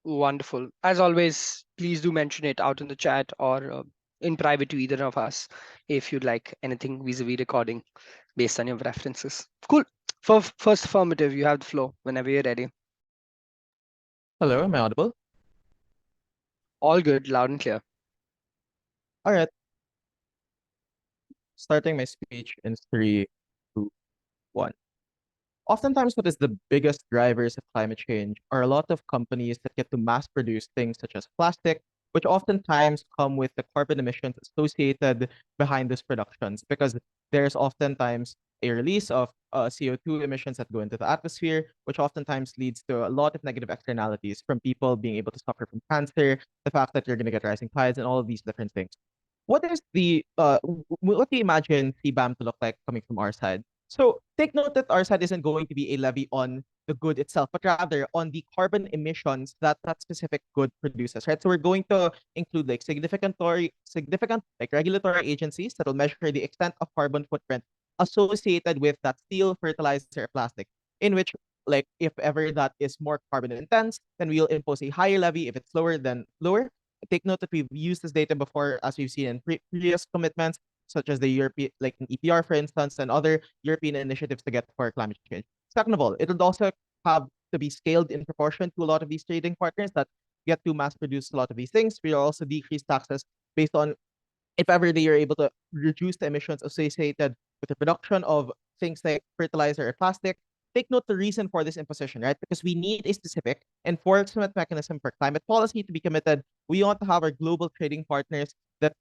Wonderful. As always, please do mention it out in the chat or in private to either of us if you'd like anything vis-a-vis recording based on your references. Cool. For first affirmative, you have the floor whenever you're ready. Hello, am I audible? All good, loud and clear. All right, starting my speech in three, two, one. Oftentimes, what is the biggest drivers of climate change are a lot of companies that get to mass produce things such as plastic, which oftentimes come with the carbon emissions associated behind these productions, because there's oftentimes a release of CO2 emissions that go into the atmosphere, which oftentimes leads to a lot of negative externalities from people being able to suffer from cancer, the fact that you're going to get rising tides, and all of these different things. What is the what do you imagine CBAM to look like coming from our side? So take note that our side isn't going to be a levy on the good itself, but rather on the carbon emissions that that specific good produces, right? So we're going to include like significant like regulatory agencies that will measure the extent of carbon footprint associated with that steel, fertilizer, or plastic, in which like if ever that is more carbon intense, then we'll impose a higher levy. If it's lower, then lower. Take note that we've used this data before, as we've seen in previous commitments, such as the European, like in EPR, for instance, and other European initiatives to get for climate change. Second of all, it would also have to be scaled in proportion to a lot of these trading partners that get to mass produce a lot of these things. We also decrease taxes based on if ever they are able to reduce the emissions associated with the production of things like fertilizer or plastic. Take note the reason for this imposition, right? Because we need a specific enforcement mechanism for climate policy to be committed. We want to have our global trading partners that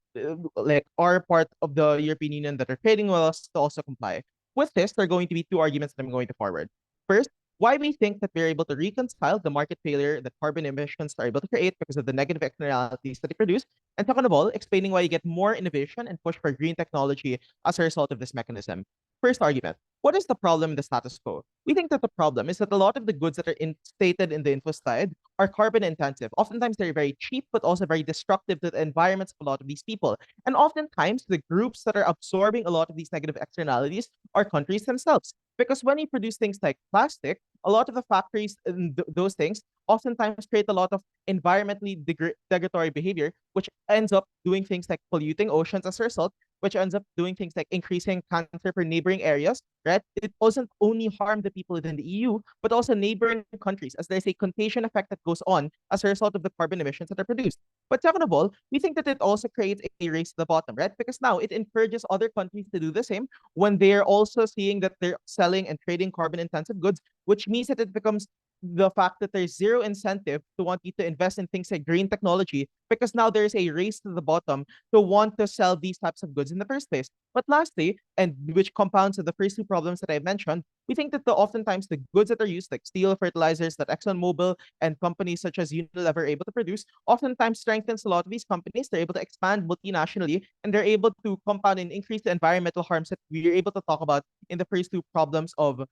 like are part of the European Union that are trading with us to also comply. With this, there are going to be two arguments that I'm going to forward. First, why we think that we're able to reconcile the market failure that carbon emissions are able to create because of the negative externalities that they produce. And second of all, explaining why you get more innovation and push for green technology as a result of this mechanism. First argument, what is the problem in the status quo? We think that the problem is that a lot of the goods that are stated in the info slide are carbon intensive. Oftentimes they're very cheap, but also very destructive to the environments of a lot of these people. And oftentimes the groups that are absorbing a lot of these negative externalities are countries themselves. Because when you produce things like plastic, a lot of the factories and those things oftentimes create a lot of environmentally degradatory behavior, which ends up doing things like polluting oceans as a result, which ends up doing things like increasing cancer for neighboring areas, right? It doesn't only harm the people within the EU, but also neighboring countries, as there's a contagion effect that goes on as a result of the carbon emissions that are produced. But second of all, we think that it also creates a race to the bottom, right? Because now it encourages other countries to do the same when they're also seeing that they're selling and trading carbon intensive goods, which means that it becomes the fact that there's zero incentive to want you to invest in things like green technology because now there's a race to the bottom to want to sell these types of goods in the first place. But lastly, and which compounds to the first two problems that I mentioned, we think that oftentimes the goods that are used, like steel, fertilizers, that ExxonMobil and companies such as Unilever are able to produce, oftentimes strengthens a lot of these companies. They're able to expand multinationally and they're able to compound and increase the environmental harms that we are able to talk about in the first two problems of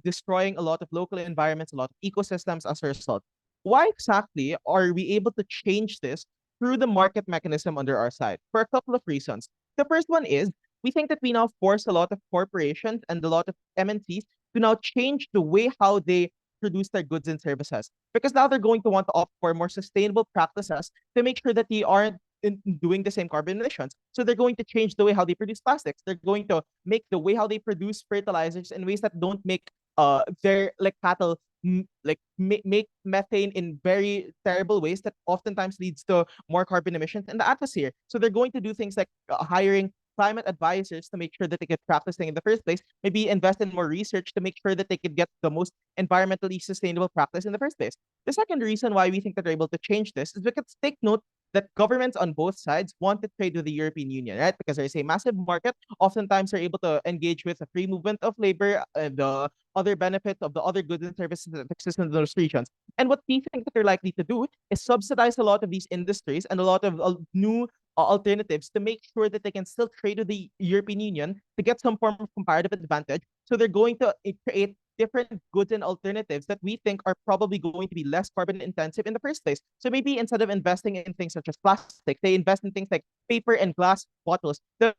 destroying a lot of local environments, a lot of ecosystems as a result. Why exactly are we able to change this through the market mechanism under our side? For a couple of reasons. The first one is we think that we now force a lot of corporations and a lot of MNCs to now change the way how they produce their goods and services because now they're going to want to opt for more sustainable practices to make sure that they aren't doing the same carbon emissions. So they're going to change the way how they produce plastics. They're going to make the way how they produce fertilizers in ways that don't make their like cattle make methane in very terrible ways that oftentimes leads to more carbon emissions in the atmosphere. So they're going to do things like hiring climate advisors to make sure that they get practicing in the first place, maybe invest in more research to make sure that they could get the most environmentally sustainable practice in the first place. The second reason why we think that they're able to change this is because take note that governments on both sides want to trade with the European Union, right? Because there's a massive market. Oftentimes, they're able to engage with the free movement of labor and the other benefits of the other goods and services that exist in those regions. And what we think that they're likely to do is subsidize a lot of these industries and a lot of new alternatives to make sure that they can still trade with the European Union to get some form of comparative advantage. So they're going to create different goods and alternatives that we think are probably going to be less carbon intensive in the first place. So maybe instead of investing in things such as plastic, they invest in things like paper and glass bottles that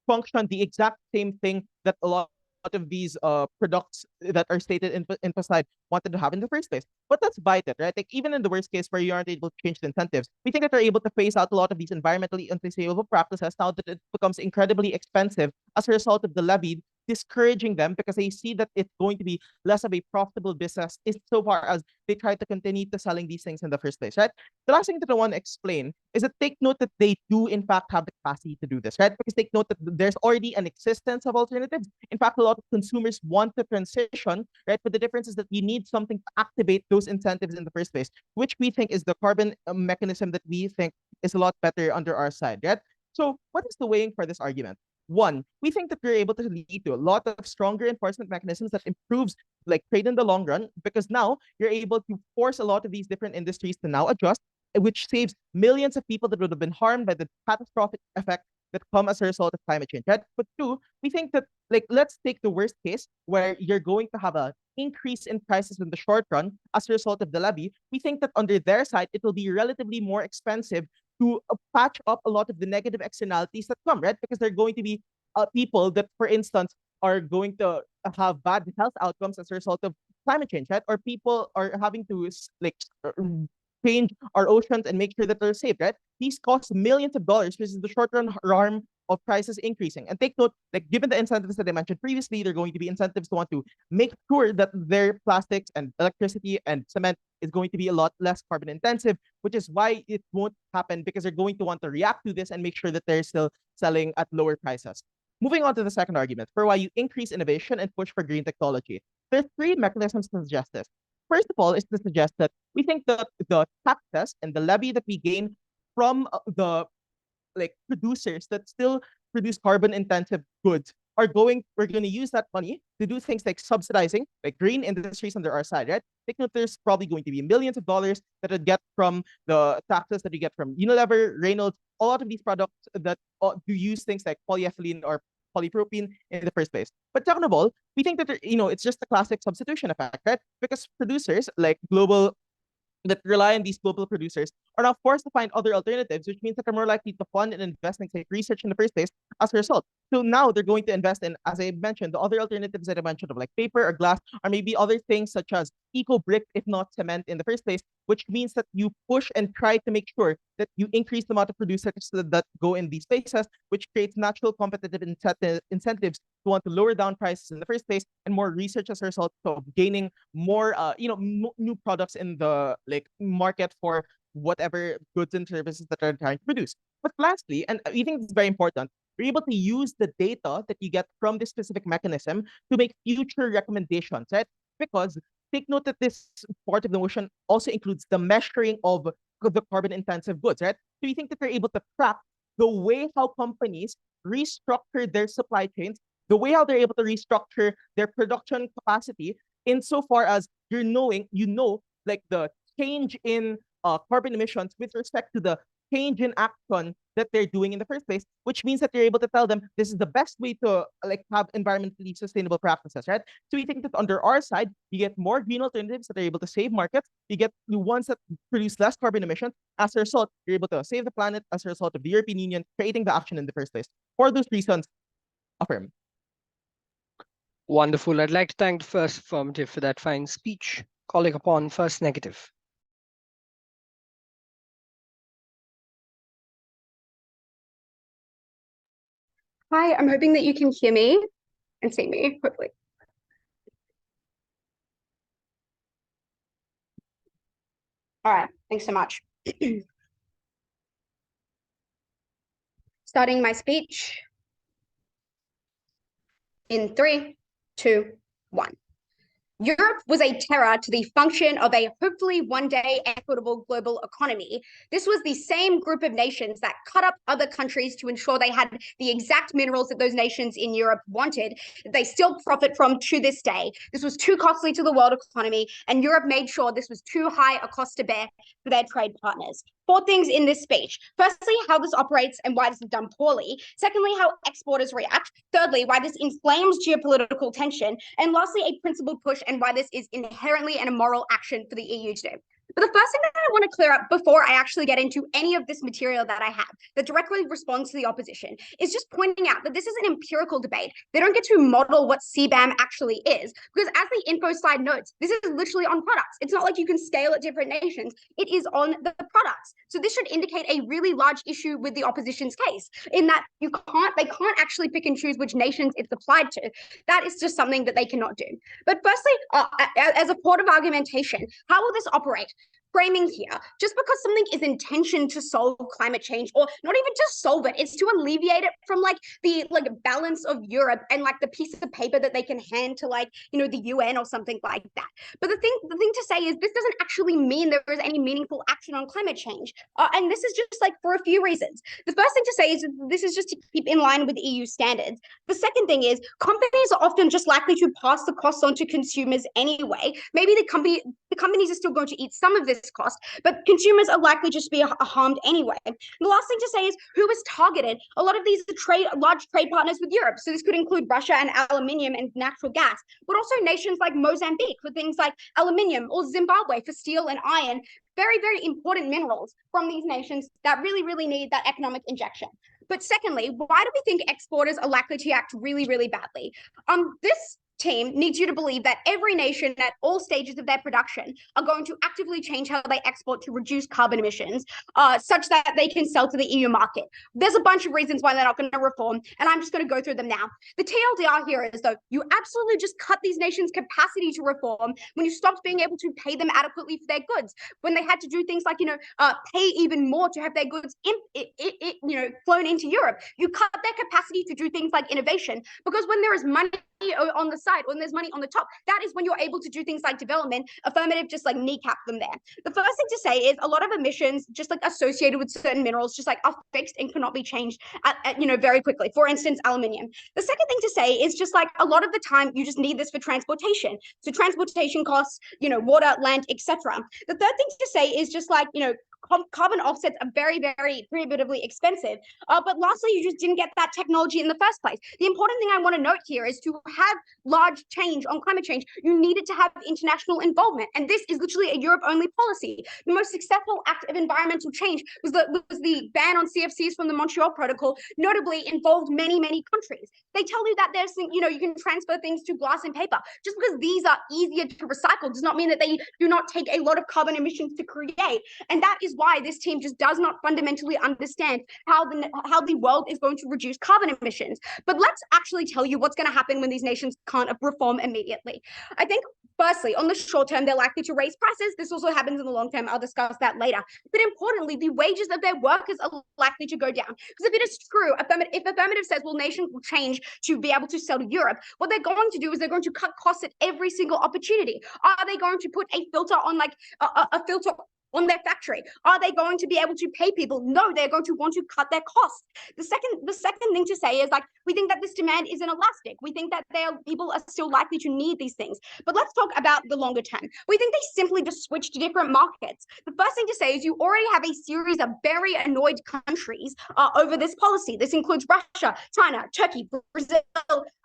function the exact same thing that a lot of these products that are stated in slide wanted to have in the first place. But let's bite it, right? Like even in the worst case where you aren't able to change the incentives, we think that they're able to phase out a lot of these environmentally unsustainable practices now that it becomes incredibly expensive as a result of the levy, discouraging them because they see that it's going to be less of a profitable business is so far as they try to continue to selling these things in the first place, right? The last thing that I want to explain is that take note that they do in fact have the capacity to do this, right? Because take note that there's already an existence of alternatives. In fact, a lot of consumers want to transition, right? But the difference is that you need something to activate those incentives in the first place, which we think is the carbon mechanism that we think is a lot better under our side, right? So what is the weighing for this argument? One, we think that we're able to lead to a lot of stronger enforcement mechanisms that improves like trade in the long run, because now you're able to force a lot of these different industries to now adjust, which saves millions of people that would have been harmed by the catastrophic effect that come as a result of climate change, right? But two, we think that like let's take the worst case where you're going to have a increase in prices in the short run as a result of the levy. We think that under their side, it will be relatively more expensive to patch up a lot of the negative externalities that come, right? Because they're going to be people that, for instance, are going to have bad health outcomes as a result of climate change, right? Or people are having to like change our oceans and make sure that they're safe, right? These cost millions of dollars, which is the short-run harm of prices increasing. And take note, like given the incentives that I mentioned previously, there are going to be incentives to want to make sure that their plastics and electricity and cement is going to be a lot less carbon intensive, which is why it won't happen because they're going to want to react to this and make sure that they're still selling at lower prices. Moving on to the second argument for why you increase innovation and push for green technology. There's three mechanisms to suggest this. First of all is to suggest that we think that the taxes and the levy that we gain from the like producers that still produce carbon intensive goods we're going to use that money to do things like subsidizing like green industries under our side, right? Take note, there's probably going to be millions of dollars that would get from the taxes that you get from Unilever, Reynolds, a lot of these products that do use things like polyethylene or polypropylene in the first place. But second of all, we think that it's just the classic substitution effect, right? Because producers like global that rely on these global producers are now forced to find other alternatives, which means that they're more likely to fund and invest in say, research in the first place as a result. So now they're going to invest in, as I mentioned, the other alternatives that I mentioned of like paper or glass, or maybe other things such as eco brick, if not cement in the first place, which means that you push and try to make sure that you increase the amount of producers that go in these spaces, which creates natural competitive incentives to want to lower down prices in the first place and more research as a result of gaining more new products in the like market for whatever goods and services that are trying to produce. But lastly, and we think it's very important, we're able to use the data that you get from this specific mechanism to make future recommendations, right? Because take note that this part of the motion also includes the measuring of the carbon intensive goods, right? So you think that they're able to track the way how companies restructure their supply chains, the way how they're able to restructure their production capacity insofar as like the change in carbon emissions with respect to the change in action that they're doing in the first place, which means that they're able to tell them this is the best way to like have environmentally sustainable practices, right? So we think that under our side, you get more green alternatives that are able to save markets. You get the ones that produce less carbon emissions. As a result, you're able to save the planet as a result of the European Union creating the action in the first place. For those reasons, affirm. Wonderful. I'd like to thank the first affirmative for that fine speech, calling upon first negative. Hi, I'm hoping that you can hear me and see me, hopefully. All right, thanks so much. Starting my speech in 3, 2, 1. Europe was a terror to the function of a hopefully one day equitable global economy. This was the same group of nations that cut up other countries to ensure they had the exact minerals that those nations in Europe wanted, that they still profit from to this day. This was too costly to the world economy, and Europe made sure this was too high a cost to bear for their trade partners. 4 things in this speech. Firstly, how this operates and why this is done poorly. Secondly, how exporters react. Thirdly, why this inflames geopolitical tension. And lastly, a principled push and why this is inherently an immoral action for the EU to do. But the first thing that I want to clear up before I actually get into any of this material that I have that directly responds to the opposition is just pointing out that this is an empirical debate. They don't get to model what CBAM actually is, because as the info slide notes, this is literally on products. It's not like you can scale at different nations. It is on the products. So this should indicate a really large issue with the opposition's case, in that they can't actually pick and choose which nations it's applied to. That is just something that they cannot do. But firstly, as a port of argumentation, how will this operate? Framing here, just because something is intentioned to solve climate change, or not even to solve it, it's to alleviate it from the balance of Europe and the piece of paper that they can hand to the UN or something like that. But the thing to say is this doesn't actually mean there is any meaningful action on climate change, and this is just for a few reasons. The first thing to say is this is just to keep in line with EU standards. The second thing is companies are often just likely to pass the costs on to consumers anyway. Maybe the companies are still going to eat some of this cost, but consumers are likely just to be harmed anyway. And the last thing to say is who is targeted. A lot of these are large trade partners with Europe. So this could include Russia and aluminium and natural gas, but also nations like Mozambique for things like aluminium, or Zimbabwe for steel and iron. Very, very important minerals from these nations that really, really need that economic injection. But secondly, why do we think exporters are likely to act really, really badly? This team needs you to believe that every nation at all stages of their production are going to actively change how they export to reduce carbon emissions, such that they can sell to the EU market. There's a bunch of reasons why they're not going to reform, and I'm just going to go through them now. The TLDR here is, though, you absolutely just cut these nations' capacity to reform when you stopped being able to pay them adequately for their goods, when they had to do things like, pay even more to have their goods flown into Europe. You cut their capacity to do things like innovation, because when there is money on the side, when there's money on the top, that is when you're able to do things like development. Affirmative just kneecap them there. The first thing to say is a lot of emissions just associated with certain minerals just are fixed and cannot be changed very quickly. For instance, aluminium. The second thing to say is just a lot of the time you just need this for transportation. So transportation costs, water, land, etc. The third thing to say is just carbon offsets are very, very prohibitively expensive. But lastly, you just didn't get that technology in the first place. The important thing I want to note here is to have large change on climate change, you needed to have international involvement. And this is literally a Europe-only policy. The most successful act of environmental change was the ban on CFCs from the Montreal Protocol, notably involved many, many countries. They tell you that there's, you can transfer things to glass and paper. Just because these are easier to recycle does not mean that they do not take a lot of carbon emissions to create. And that is why this team just does not fundamentally understand how the world is going to reduce carbon emissions. But let's actually tell you what's going to happen when these nations can't reform immediately. I think, firstly, on the short term, they're likely to raise prices. This also happens in the long term. I'll discuss that later. But importantly, the wages of their workers are likely to go down. Because if it is true, if affirmative says, well, nations will change to be able to sell to Europe, what they're going to do is they're going to cut costs at every single opportunity. Are they going to put a filter on a filter on their factory? Are they going to be able to pay people? No, they're going to want to cut their costs. The second thing to say is we think that this demand isn't elastic. We think that people are still likely to need these things. But let's talk about the longer term. We think they simply just switch to different markets. The first thing to say is you already have a series of very annoyed countries over this policy. This includes Russia, China, Turkey, Brazil,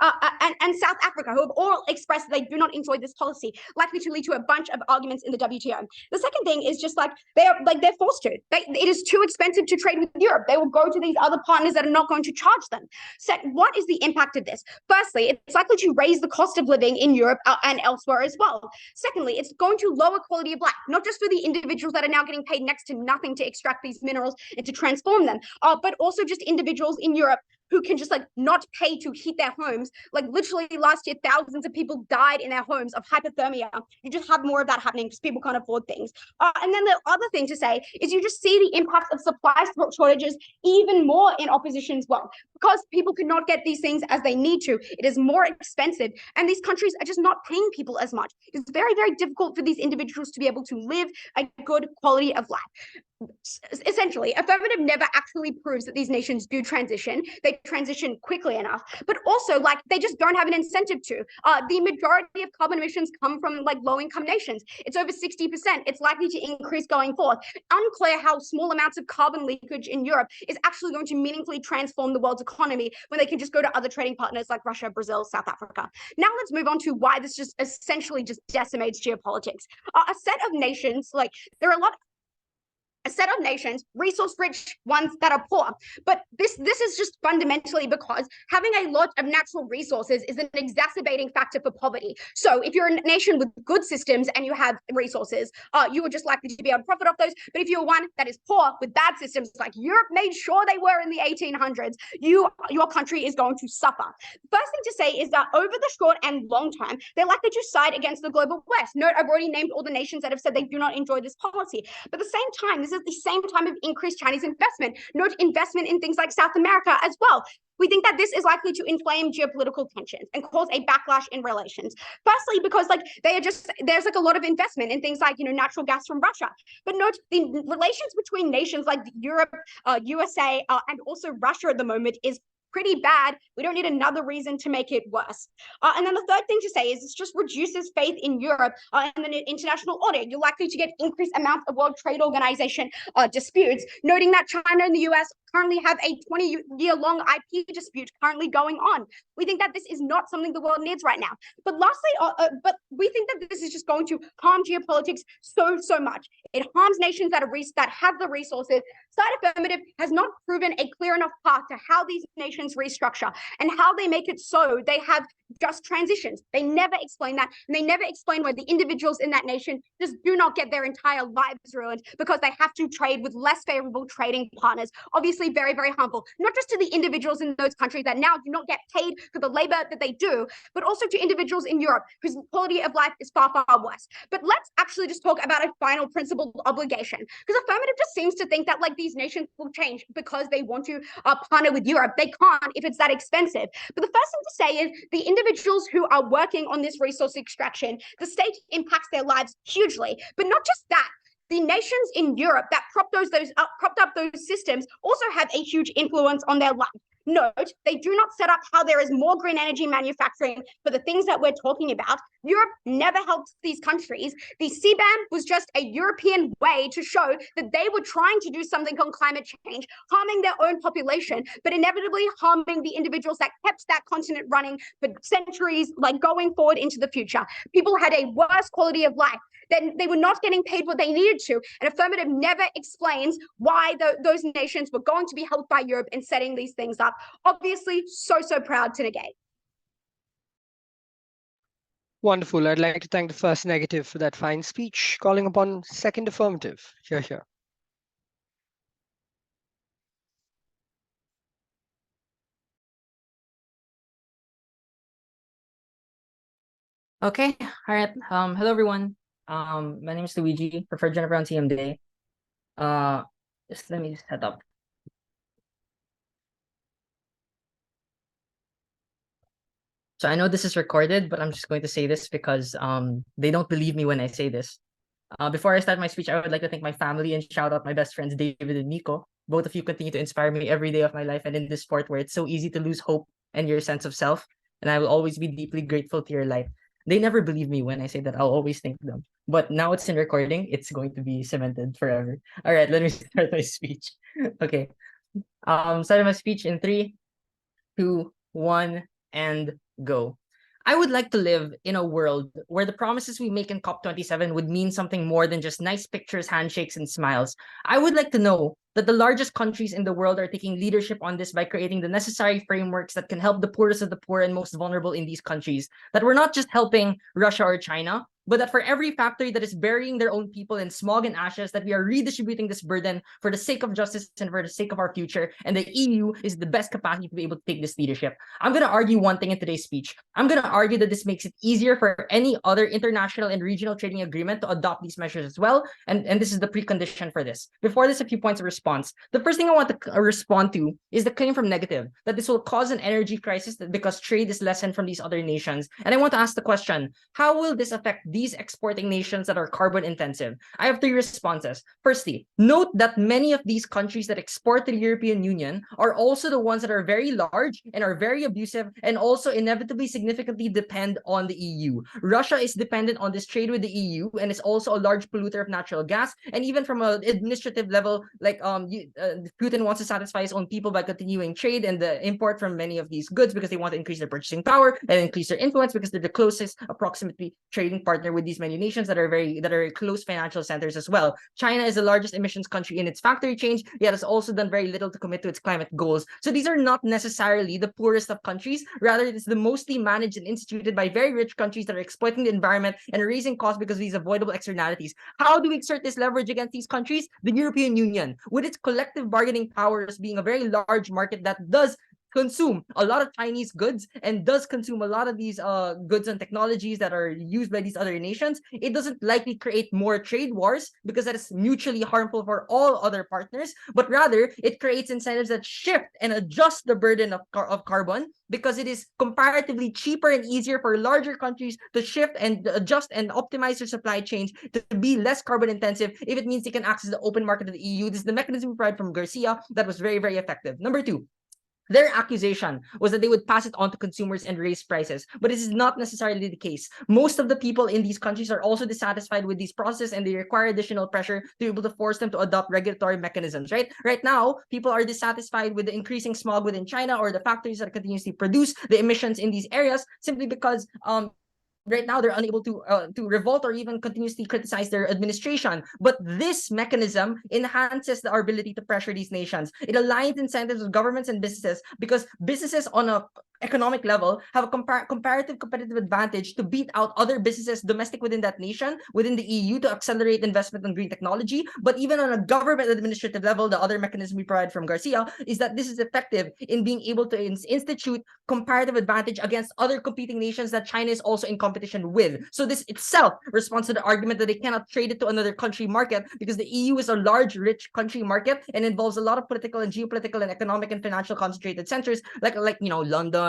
and South Africa, who have all expressed they do not enjoy this policy, likely to lead to a bunch of arguments in the WTO. The second thing is just they're forced to. It is too expensive to trade with Europe. They will go to these other partners that are not going to charge them. So what is the impact of this? Firstly, it's likely to raise the cost of living in Europe and elsewhere as well. Secondly, it's going to lower quality of life, not just for the individuals that are now getting paid next to nothing to extract these minerals and to transform them, but also just individuals in Europe who can just not pay to heat their homes. Literally last year, thousands of people died in their homes of hypothermia. You just have more of that happening because people can't afford things. And then the other thing to say is you just see the impact of supply shortages even more in opposition as well. Because people cannot get these things as they need to, it is more expensive. And these countries are just not paying people as much. It's very, very difficult for these individuals to be able to live a good quality of life. essentially, affirmative never actually proves that these nations do transition. They transition quickly enough, but also like they just don't have an incentive to. The majority of carbon emissions come from like low-income nations. It's over 60%. It's likely to increase going forth. Unclear how small amounts of carbon leakage in Europe is actually going to meaningfully transform the world's economy when they can just go to other trading partners like Russia, Brazil, South Africa. Now let's move on to why this just essentially just decimates geopolitics. A set of nations, like there are a set of nations, resource-rich ones that are poor. But this is just fundamentally because having a lot of natural resources is an exacerbating factor for poverty. So if you're a nation with good systems and you have resources, you are just likely to be able to profit off those. But if you're one that is poor with bad systems, like Europe made sure they were in the 1800s, your country is going to suffer. First thing to say is that over the short and long term, they're likely to side against the global West. Note, I've already named all the nations that have said they do not enjoy this policy. But at the same time, this is the same time of increased Chinese investment. Note investment in things like South America as well. We think that this is likely to inflame geopolitical tensions and cause a backlash in relations. Firstly, because like there's like a lot of investment in things like, you know, natural gas from Russia. But note the relations between nations like Europe, USA, and also Russia at the moment is pretty bad. We don't need another reason to make it worse. And then the third thing to say is this just reduces faith in Europe and the international order. You're likely to get increased amounts of World Trade Organization disputes, noting that China and the US currently have a 20-year-long IP dispute currently going on. We think that this is not something the world needs right now. But lastly, but we think that this is just going to harm geopolitics so much. It harms nations that have the resources. Side affirmative has not proven a clear enough path to how these nations restructure and how they make it so they have just transitions. They never explain that, and they never explain why the individuals in that nation just do not get their entire lives ruined because they have to trade with less favorable trading partners. Obviously, very, very harmful, not just to the individuals in those countries that now do not get paid for the labor that they do, but also to individuals in Europe whose quality of life is far, far worse. But let's actually just talk about a final principled obligation, because affirmative just seems to think that like these nations will change because they want to partner with Europe. They can't if it's that expensive. But the first thing to say is the individuals who are working on this resource extraction, the state impacts their lives hugely. But not just that, the nations in Europe that propped up those systems also have a huge influence on their life. Note, they do not set up how there is more green energy manufacturing for the things that we're talking about. Europe never helped these countries. The CBAM was just a European way to show that they were trying to do something on climate change, harming their own population, but inevitably harming the individuals that kept that continent running for centuries, like going forward into the future. People had a worse quality of life. Then they were not getting paid what they needed to. And affirmative never explains why those nations were going to be helped by Europe in setting these things up. Obviously, so proud to negate. Wonderful. I'd like to thank the first negative for that fine speech, calling upon second affirmative. Here. Okay, all right. Hello everyone. My name is Luigi, preferred gender pronoun TMD. Just let me set up. So I know this is recorded, but I'm just going to say this because they don't believe me when I say this. Before I start my speech, I would like to thank my family and shout out my best friends David and Nico. Both of you continue to inspire me every day of my life and in this sport where it's so easy to lose hope and your sense of self. And I will always be deeply grateful to your light. They never believe me when I say that. I'll always thank them. But now it's in recording. It's going to be cemented forever. All right, let me start my speech. Okay. Starting my speech in 3, 2, 1, and go. I would like to live in a world where the promises we make in COP27 would mean something more than just nice pictures, handshakes, and smiles. I would like to know that the largest countries in the world are taking leadership on this by creating the necessary frameworks that can help the poorest of the poor and most vulnerable in these countries. That we're not just helping Russia or China, but that for every factory that is burying their own people in smog and ashes, that we are redistributing this burden for the sake of justice and for the sake of our future, and the EU is the best capacity to be able to take this leadership. I'm going to argue one thing in today's speech. I'm going to argue that this makes it easier for any other international and regional trading agreement to adopt these measures as well, and this is the precondition for this. Before this, a few points of response. The first thing I want to respond to is the claim from negative, that this will cause an energy crisis because trade is lessened from these other nations. And I want to ask the question, how will this affect these exporting nations that are carbon intensive? I have 3 responses. Firstly, note that many of these countries that export to the European Union are also the ones that are very large and are very abusive and also inevitably significantly depend on the EU. Russia is dependent on this trade with the EU and is also a large polluter of natural gas. And even from an administrative level, like Putin wants to satisfy his own people by continuing trade and the import from many of these goods because they want to increase their purchasing power and increase their influence because they're the closest approximately trading partner with these many nations that are close financial centers as well. China is the largest emissions country in its factory change, yet has also done very little to commit to its climate goals. So these are not necessarily the poorest of countries. Rather, it is the mostly managed and instituted by very rich countries that are exploiting the environment and raising costs because of these avoidable externalities. How do we exert this leverage against these countries? The European Union, with its collective bargaining powers being a very large market that does consume a lot of Chinese goods and does consume a lot of these goods and technologies that are used by these other nations, it doesn't likely create more trade wars because that is mutually harmful for all other partners, but rather it creates incentives that shift and adjust the burden of carbon because it is comparatively cheaper and easier for larger countries to shift and adjust and optimize their supply chains to be less carbon intensive if it means they can access the open market of the EU. This is the mechanism we provided from Garcia that was very, very effective. Number 2, their accusation was that they would pass it on to consumers and raise prices, but this is not necessarily the case. Most of the people in these countries are also dissatisfied with these processes and they require additional pressure to be able to force them to adopt regulatory mechanisms, right? Right now, people are dissatisfied with the increasing smog within China or the factories that continuously produce the emissions in these areas simply because right now they're unable to revolt or even continuously criticize their administration. But this mechanism enhances our ability to pressure these nations. It aligns incentives with governments and businesses because businesses on a economic level have a comparative competitive advantage to beat out other businesses domestic within that nation, within the EU, to accelerate investment in green technology. But even on a government administrative level, the other mechanism we provide from Garcia is that this is effective in being able to institute comparative advantage against other competing nations that China is also in competition with. So this itself responds to the argument that they cannot trade it to another country market because the EU is a large, rich country market and involves a lot of political and geopolitical and economic and financial concentrated centers like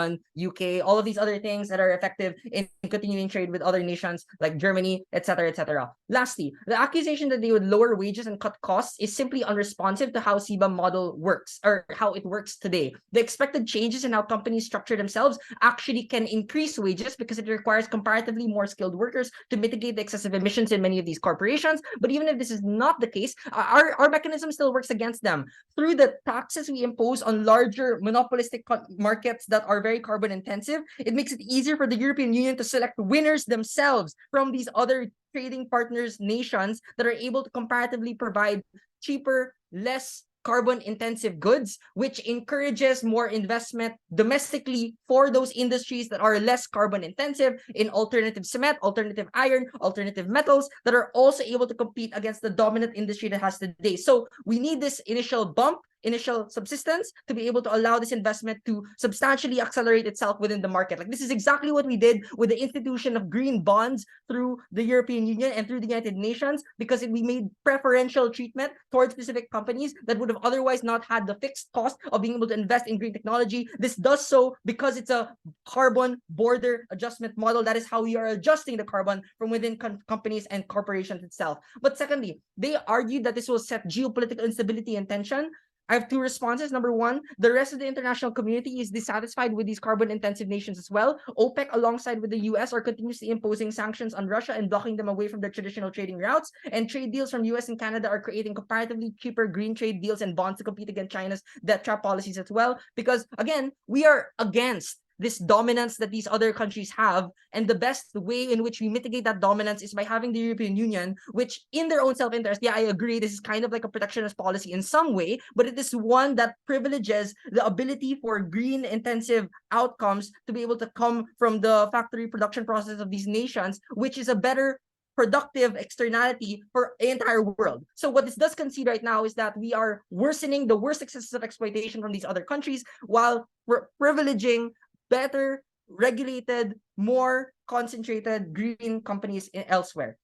London, UK, all of these other things that are effective in continuing trade with other nations like Germany, etc., etc. Lastly, the accusation that they would lower wages and cut costs is simply unresponsive to how CBAM model works or how it works today. The expected changes in how companies structure themselves actually can increase wages because it requires comparatively more skilled workers to mitigate the excessive emissions in many of these corporations. But even if this is not the case, our mechanism still works against them. Through the taxes we impose on larger monopolistic markets that are very carbon intensive, it makes it easier for the European Union to select winners themselves from these other trading partners nations that are able to comparatively provide cheaper, less carbon intensive goods, which encourages more investment domestically for those industries that are less carbon intensive in alternative cement, alternative iron, alternative metals that are also able to compete against the dominant industry that has today. So we need this initial bump, initial subsistence to be able to allow this investment to substantially accelerate itself within the market. Like this is exactly what we did with the institution of green bonds through the European Union and through the United Nations, because we made preferential treatment towards specific companies that would have otherwise not had the fixed cost of being able to invest in green technology. This does so because it's a carbon border adjustment model. That is how we are adjusting the carbon from within companies and corporations itself. But secondly, they argued that this will set geopolitical instability and tension. I have 2 responses. Number 1, the rest of the international community is dissatisfied with these carbon-intensive nations as well. OPEC, alongside with the US, are continuously imposing sanctions on Russia and blocking them away from their traditional trading routes. And trade deals from US and Canada are creating comparatively cheaper green trade deals and bonds to compete against China's debt trap policies as well. Because, again, we are against this dominance that these other countries have. And the best way in which we mitigate that dominance is by having the European Union, which in their own self-interest, yeah, I agree, this is kind of like a protectionist policy in some way, but it is one that privileges the ability for green intensive outcomes to be able to come from the factory production process of these nations, which is a better productive externality for the entire world. So what this does concede right now is that we are worsening the worst excesses of exploitation from these other countries while we're privileging better regulated, more concentrated green companies elsewhere.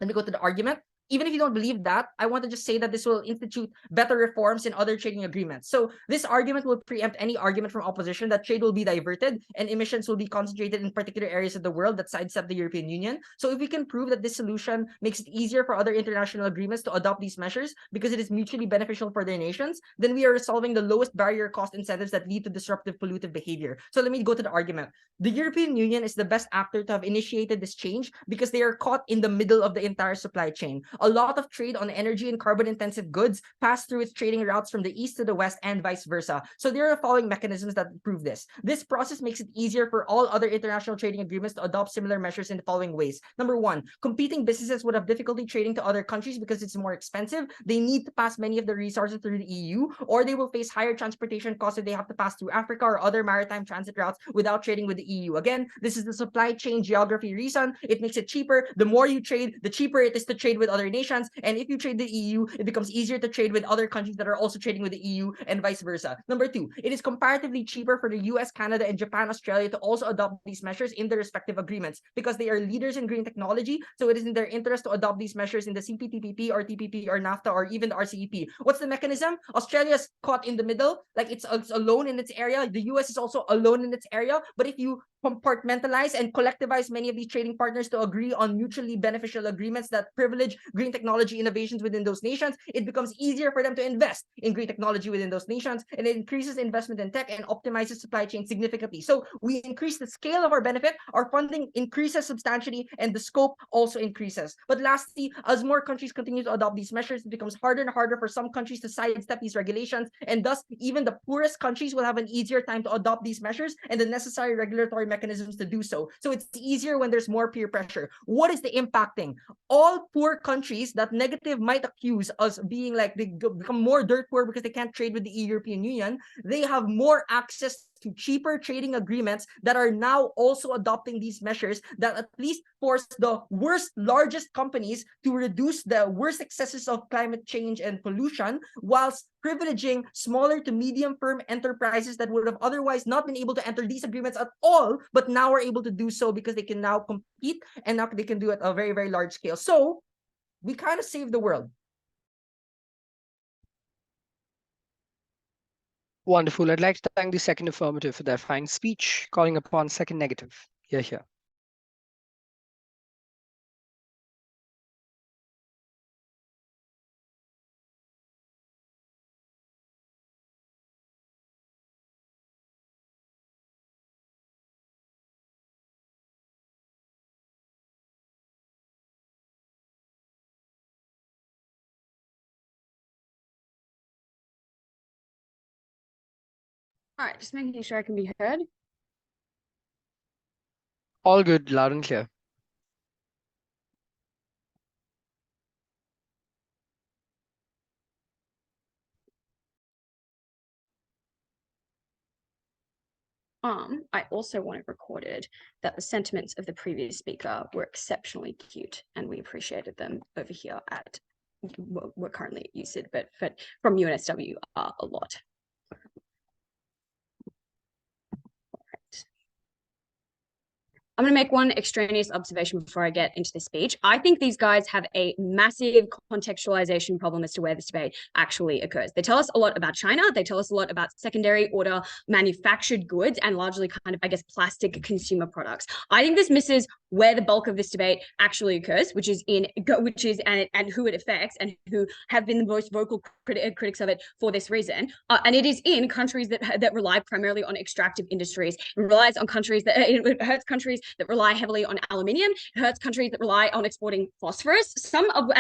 Let me go to the argument. even if you don't believe that, I want to just say that this will institute better reforms in other trading agreements. So this argument will preempt any argument from opposition that trade will be diverted and emissions will be concentrated in particular areas of the world that sidestep the European Union. So if we can prove that this solution makes it easier for other international agreements to adopt these measures because it is mutually beneficial for their nations, then we are resolving the lowest barrier cost incentives that lead to disruptive pollutive behavior. So let me go to the argument. The European Union is the best actor to have initiated this change because they are caught in the middle of the entire supply chain. A lot of trade on energy and carbon-intensive goods pass through its trading routes from the east to the west and vice versa. So there are the following mechanisms that prove this. This process makes it easier for all other international trading agreements to adopt similar measures in the following ways. Number one, competing businesses would have difficulty trading to other countries because it's more expensive. They need to pass many of the resources through the EU, or they will face higher transportation costs if they have to pass through Africa or other maritime transit routes without trading with the EU. Again, this is the supply chain geography reason. It makes it cheaper. The more you trade, the cheaper it is to trade with other nations. And if you trade the EU, it becomes easier to trade with other countries that are also trading with the EU and vice versa. Number two, it is comparatively cheaper for the US, Canada, and Japan, Australia to also adopt these measures in their respective agreements because they are leaders in green technology. So it is in their interest to adopt these measures in the CPTPP or TPP or NAFTA or even the RCEP. What's the mechanism? Australia is caught in the middle, like it's alone in its area. The US is also alone in its area. But if you compartmentalize and collectivize many of these trading partners to agree on mutually beneficial agreements that privilege green technology innovations within those nations, it becomes easier for them to invest in green technology within those nations, and it increases investment in tech and optimizes supply chain significantly. So we increase the scale of our benefit, our funding increases substantially, and the scope also increases. But lastly, as more countries continue to adopt these measures, it becomes harder and harder for some countries to sidestep these regulations, and thus even the poorest countries will have an easier time to adopt these measures and the necessary regulatory mechanisms to do so. So it's easier when there's more peer pressure. What is the impacting? All poor countries that negative might accuse us being like they become more dirt poor because they can't trade with the European Union, they have more access to cheaper trading agreements that are now also adopting these measures that at least force the worst, largest companies to reduce the worst excesses of climate change and pollution, whilst privileging smaller to medium firm enterprises that would have otherwise not been able to enter these agreements at all, but now are able to do so because they can now compete and now they can do it at a very, very large scale. So we kind of saved the world. Wonderful. I'd like to thank the second affirmative for their fine speech, calling upon second negative. Here. All right, just making sure I can be heard. All good, loud and clear. I also want it recorded that the sentiments of the previous speaker were exceptionally cute, and we appreciated them over here at we're currently at UCID, but from UNSW a lot. I'm going to make one extraneous observation before I get into the speech. I think these guys have a massive contextualization problem as to where this debate actually occurs. They tell us a lot about China. They tell us a lot about secondary order manufactured goods and largely kind of, I guess, plastic consumer products. I think this misses where the bulk of this debate actually occurs, and who it affects and who have been the most vocal critics of it for this reason. And it is in countries that rely primarily on extractive industries. It relies on countries that it hurts countries that rely heavily on aluminium. It hurts countries that rely on exporting phosphorus. Some of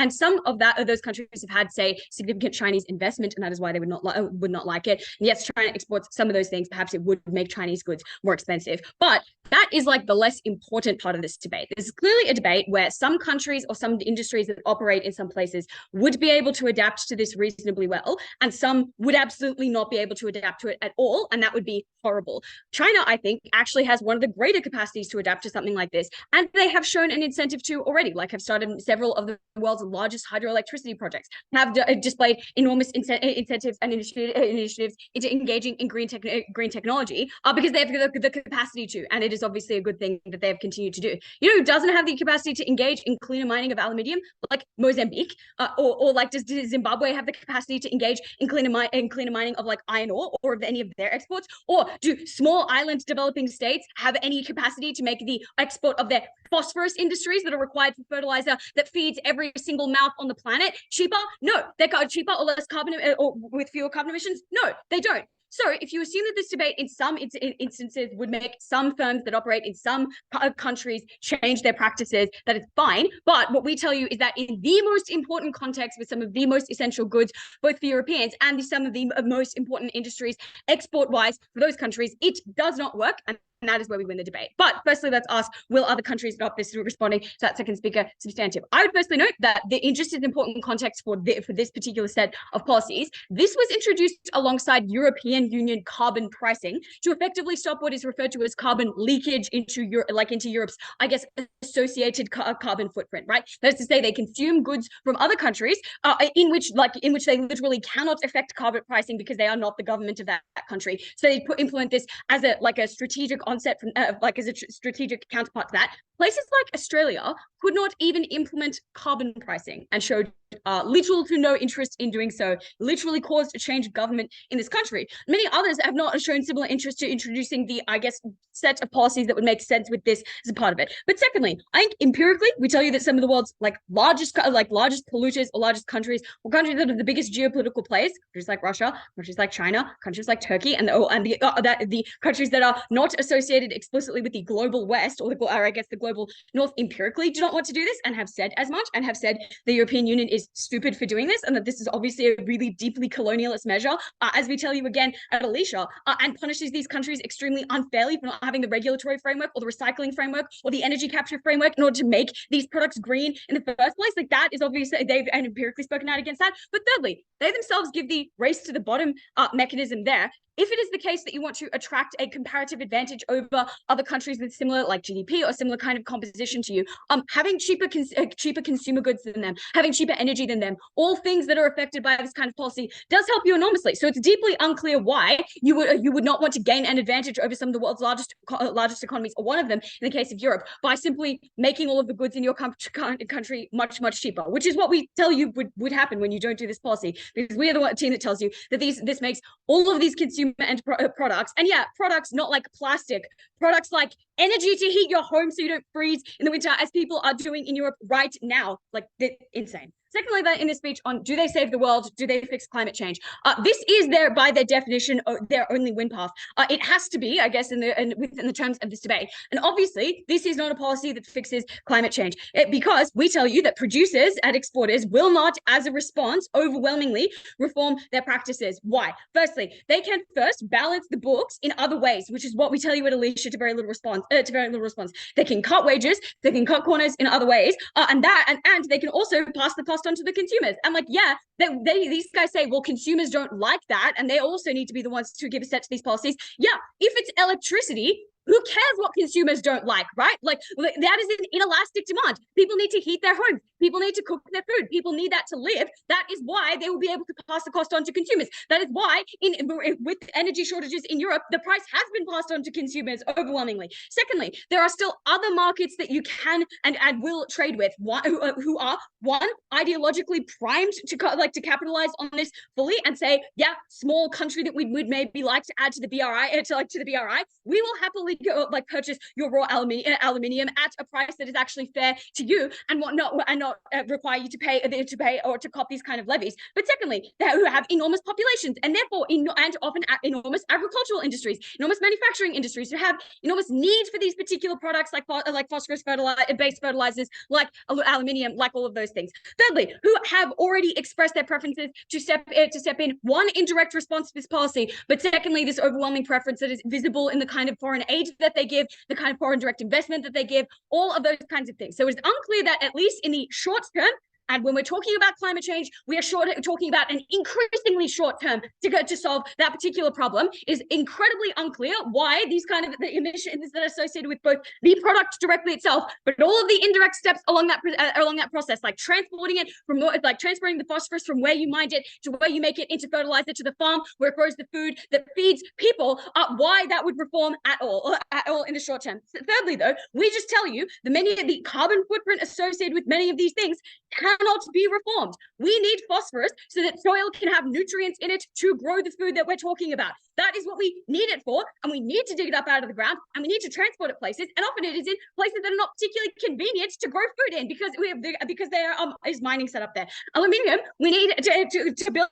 those countries have had, say, significant Chinese investment, and that is why they would not like it. And yes, China exports some of those things. Perhaps it would make Chinese goods more expensive, but that is like the less important part of this debate. There's clearly a debate where some countries or some industries that operate in some places would be able to adapt to this reasonably well, and some would absolutely not be able to adapt to it at all, and that would be horrible. China, I think, actually has one of the greater capacities to adapt adapt to something like this. And they have shown an incentive to already, like have started several of the world's largest hydroelectricity projects, have displayed enormous incentives and initiatives into engaging in green technology because they have the capacity to. And it is obviously a good thing that they have continued to do. You know who doesn't have the capacity to engage in cleaner mining of aluminium? Like Mozambique, or like does Zimbabwe have the capacity to engage in cleaner mining of like iron ore or of any of their exports? Or do small island developing states have any capacity to make the export of their phosphorus industries that are required for fertilizer that feeds every single mouth on the planet cheaper? No. They're cheaper or less carbon or with fewer carbon emissions? No, they don't. So if you assume that this debate in some instances would make some firms that operate in some countries change their practices, that is fine. But what we tell you is that in the most important context with some of the most essential goods, both for Europeans and some of the most important industries export-wise for those countries, it does not work. And that is where we win the debate. But firstly, let's ask, will other countries adopt this? Responding to that second speaker, substantive. I would firstly note that in just an important context for this particular set of policies, this was introduced alongside European Union carbon pricing to effectively stop what is referred to as carbon leakage into Europe's, I guess, associated carbon footprint, right? That is to say, they consume goods from other countries in which they literally cannot affect carbon pricing because they are not the government of that country. So they implement this as a strategic onset from as a strategic counterpart to that. Places like Australia could not even implement carbon pricing and showed little to no interest in doing so, literally caused a change of government in this country. Many others have not shown similar interest to introducing the, I guess, set of policies that would make sense with this as a part of it. But secondly, I think empirically, we tell you that some of the world's largest polluters or largest countries, or countries that are the biggest geopolitical players, countries like Russia, countries like China, countries like Turkey, and the countries that are not associated explicitly with the global West or the global North empirically do not want to do this and have said as much and have said the European Union is stupid for doing this and that this is obviously a really deeply colonialist measure, as we tell you again at Aleisha, and punishes these countries extremely unfairly for not having the regulatory framework or the recycling framework or the energy capture framework in order to make these products green in the first place. Like that is obviously, they've empirically spoken out against that. But thirdly, they themselves give the race to the bottom mechanism there. If it is the case that you want to attract a comparative advantage over other countries with similar GDP or similar kind of composition to you, having cheaper consumer goods than them, having cheaper energy than them, all things that are affected by this kind of policy does help you enormously. So it's deeply unclear why you would not want to gain an advantage over some of the world's largest economies, or one of them in the case of Europe, by simply making all of the goods in your country much, much cheaper, which is what we tell you would happen when you don't do this policy, because we are the team that tells you that this makes all of these consumer and products, and products not like plastic, products like energy to heat your home so you don't freeze in the winter, as people are doing in Europe right now. Like, insane. Secondly, that in this speech on do they save the world, do they fix climate change? This is by their definition, their only win path. It has to be, I guess, within the terms of this debate. And obviously, this is not a policy that fixes climate change, because we tell you that producers and exporters will not, as a response, overwhelmingly reform their practices. Why? Firstly, they can first balance the books in other ways, which is what we tell you at Aleisha to very little response. They can cut wages, they can cut corners in other ways, and they can also pass the cost onto the consumers. I'm like, yeah, these guys say, well, consumers don't like that, and they also need to be the ones to give a set to these policies. Yeah, if it's electricity, who cares what consumers don't like, right? Like, that is an inelastic demand. People need to heat their homes. People need to cook their food. People need that to live. That is why they will be able to pass the cost on to consumers. That is why with energy shortages in Europe, the price has been passed on to consumers overwhelmingly. Secondly, there are still other markets that you can and will trade with, who are, one, ideologically primed to capitalize on this fully and say, yeah, small country that we would maybe like to add to the BRI, to the BRI, we will happily go, purchase your raw aluminium at a price that is actually fair to you and not require you to pay or to cop these kind of levies. But secondly, who have enormous populations and therefore and often enormous agricultural industries, enormous manufacturing industries, who have enormous needs for these particular products like phosphorus based fertilizers, like aluminium, like all of those things. Thirdly, who have already expressed their preferences to step in, one, in direct response to this policy, but secondly, this overwhelming preference that is visible in the kind of foreign aid that they give, the kind of foreign direct investment that they give, all of those kinds of things. So it's unclear that, at least in the short term, And when we're talking about climate change, we are talking about an increasingly short term to solve that particular problem. It is incredibly unclear why these kind of the emissions that are associated with both the product directly itself, but all of the indirect steps along that process, like transporting it from transporting the phosphorus from where you mine it to where you make it into fertilizer to the farm where it grows the food that feeds people, why that would reform at all in the short term. Thirdly, though, we just tell you the carbon footprint associated with many of these things cannot be reformed. We need phosphorus so that soil can have nutrients in it to grow the food that we're talking about. That is what we need it for, and we need to dig it up out of the ground, and we need to transport it places, and often it is in places that are not particularly convenient to grow food in because there is mining set up there. Aluminium, we need to build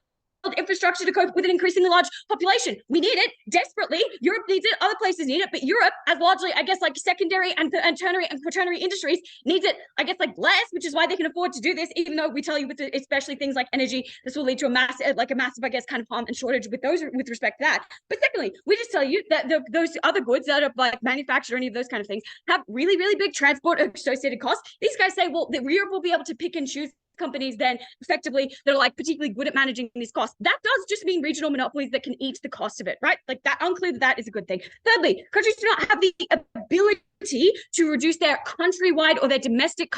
infrastructure to cope with an increasingly large population. We need it desperately. Europe needs it. Other places need it. But Europe, as largely, I guess, like secondary and tertiary and quaternary industries, needs it, I guess, like less, which is why they can afford to do this, even though we tell you, especially things like energy, this will lead to a massive, I guess, kind of harm and shortage with respect to that. But secondly, we just tell you that those other goods that are like manufactured or any of those kind of things have really, really big transport associated costs. These guys say, well, Europe will be able to pick and choose companies then effectively that are like particularly good at managing these costs. That does just mean regional monopolies that can eat the cost of it, right? Like that, unclear that is a good thing. Thirdly, countries do not have the ability to reduce their countrywide or their domestic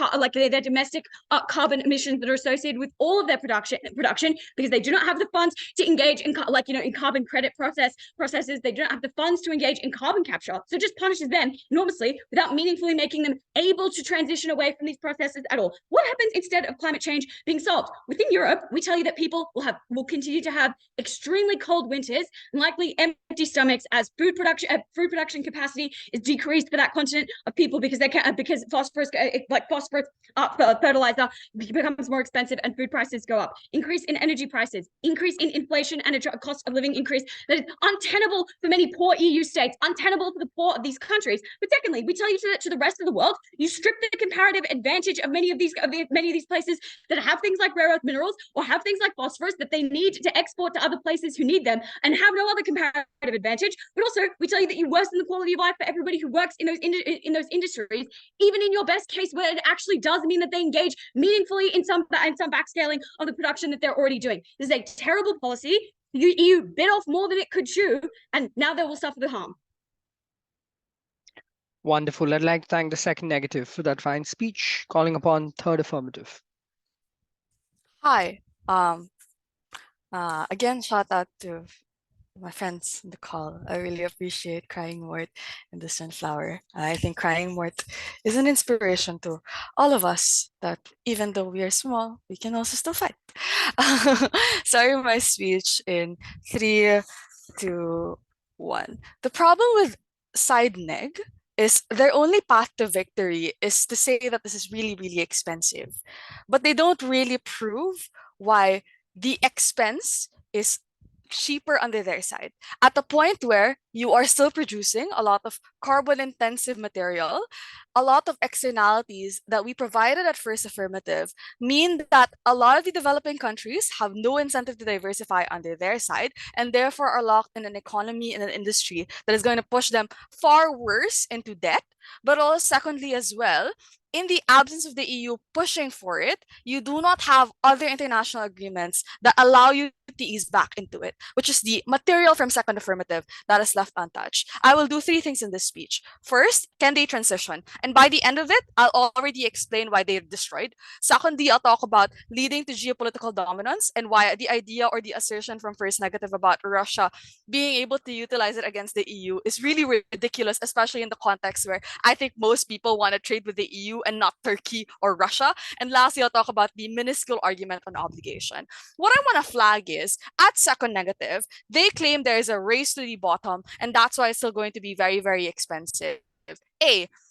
carbon emissions that are associated with all of their production because they do not have the funds to engage in in carbon credit processes. They do not have the funds to engage in carbon capture. So it just punishes them enormously without meaningfully making them able to transition away from these processes at all. What happens instead of climate change being solved? Within Europe, we tell you that people will continue to have extremely cold winters and likely empty stomachs as food production capacity is decreased for that continent of people because phosphorus fertilizer becomes more expensive and food prices go up. Increase in energy prices, increase in inflation and a cost of living increase that is untenable for many poor EU states, untenable for the poor of these countries. But secondly, we tell you to the rest of the world, you strip the comparative advantage of many of these places that have things like rare earth minerals or have things like phosphorus that they need to export to other places who need them and have no other comparative advantage. But also, we tell you that you worsen the quality of life for everybody who works in those industries, even in your best case where it actually does mean that they engage meaningfully in some backscaling of the production that they're already doing. This is a terrible policy. The EU bit off more than it could chew, and now they will suffer the harm. Wonderful. I'd like to thank the second negative for that fine speech, calling upon third affirmative. Hi. Again, shout out to my friends in the call. I really appreciate Crying Mort and the Sunflower. I think Crying Mort is an inspiration to all of us that even though we are small, we can also still fight. Sorry, my speech in 3, 2, 1. The problem with side neg is their only path to victory is to say that this is really, really expensive. But they don't really prove why the expense is cheaper under their side, at the point where you are still producing a lot of carbon intensive material. A lot of externalities that we provided at first affirmative mean that a lot of the developing countries have no incentive to diversify under their side and therefore are locked in an economy and an industry that is going to push them far worse into debt. But also secondly as well, in the absence of the EU pushing for it, you do not have other international agreements that allow you to ease back into it, which is the material from second affirmative that is left untouched. I will do 3 things in this speech. First, can they transition? And by the end of it, I'll already explain why they're destroyed. Secondly, I'll talk about leading to geopolitical dominance and why the idea or the assertion from first negative about Russia being able to utilize it against the EU is really ridiculous, especially in the context where I think most people want to trade with the EU and not Turkey or Russia. And lastly, I'll talk about the minuscule argument on obligation. What I want to flag is, at second negative, they claim there is a race to the bottom, and that's why it's still going to be very, very expensive.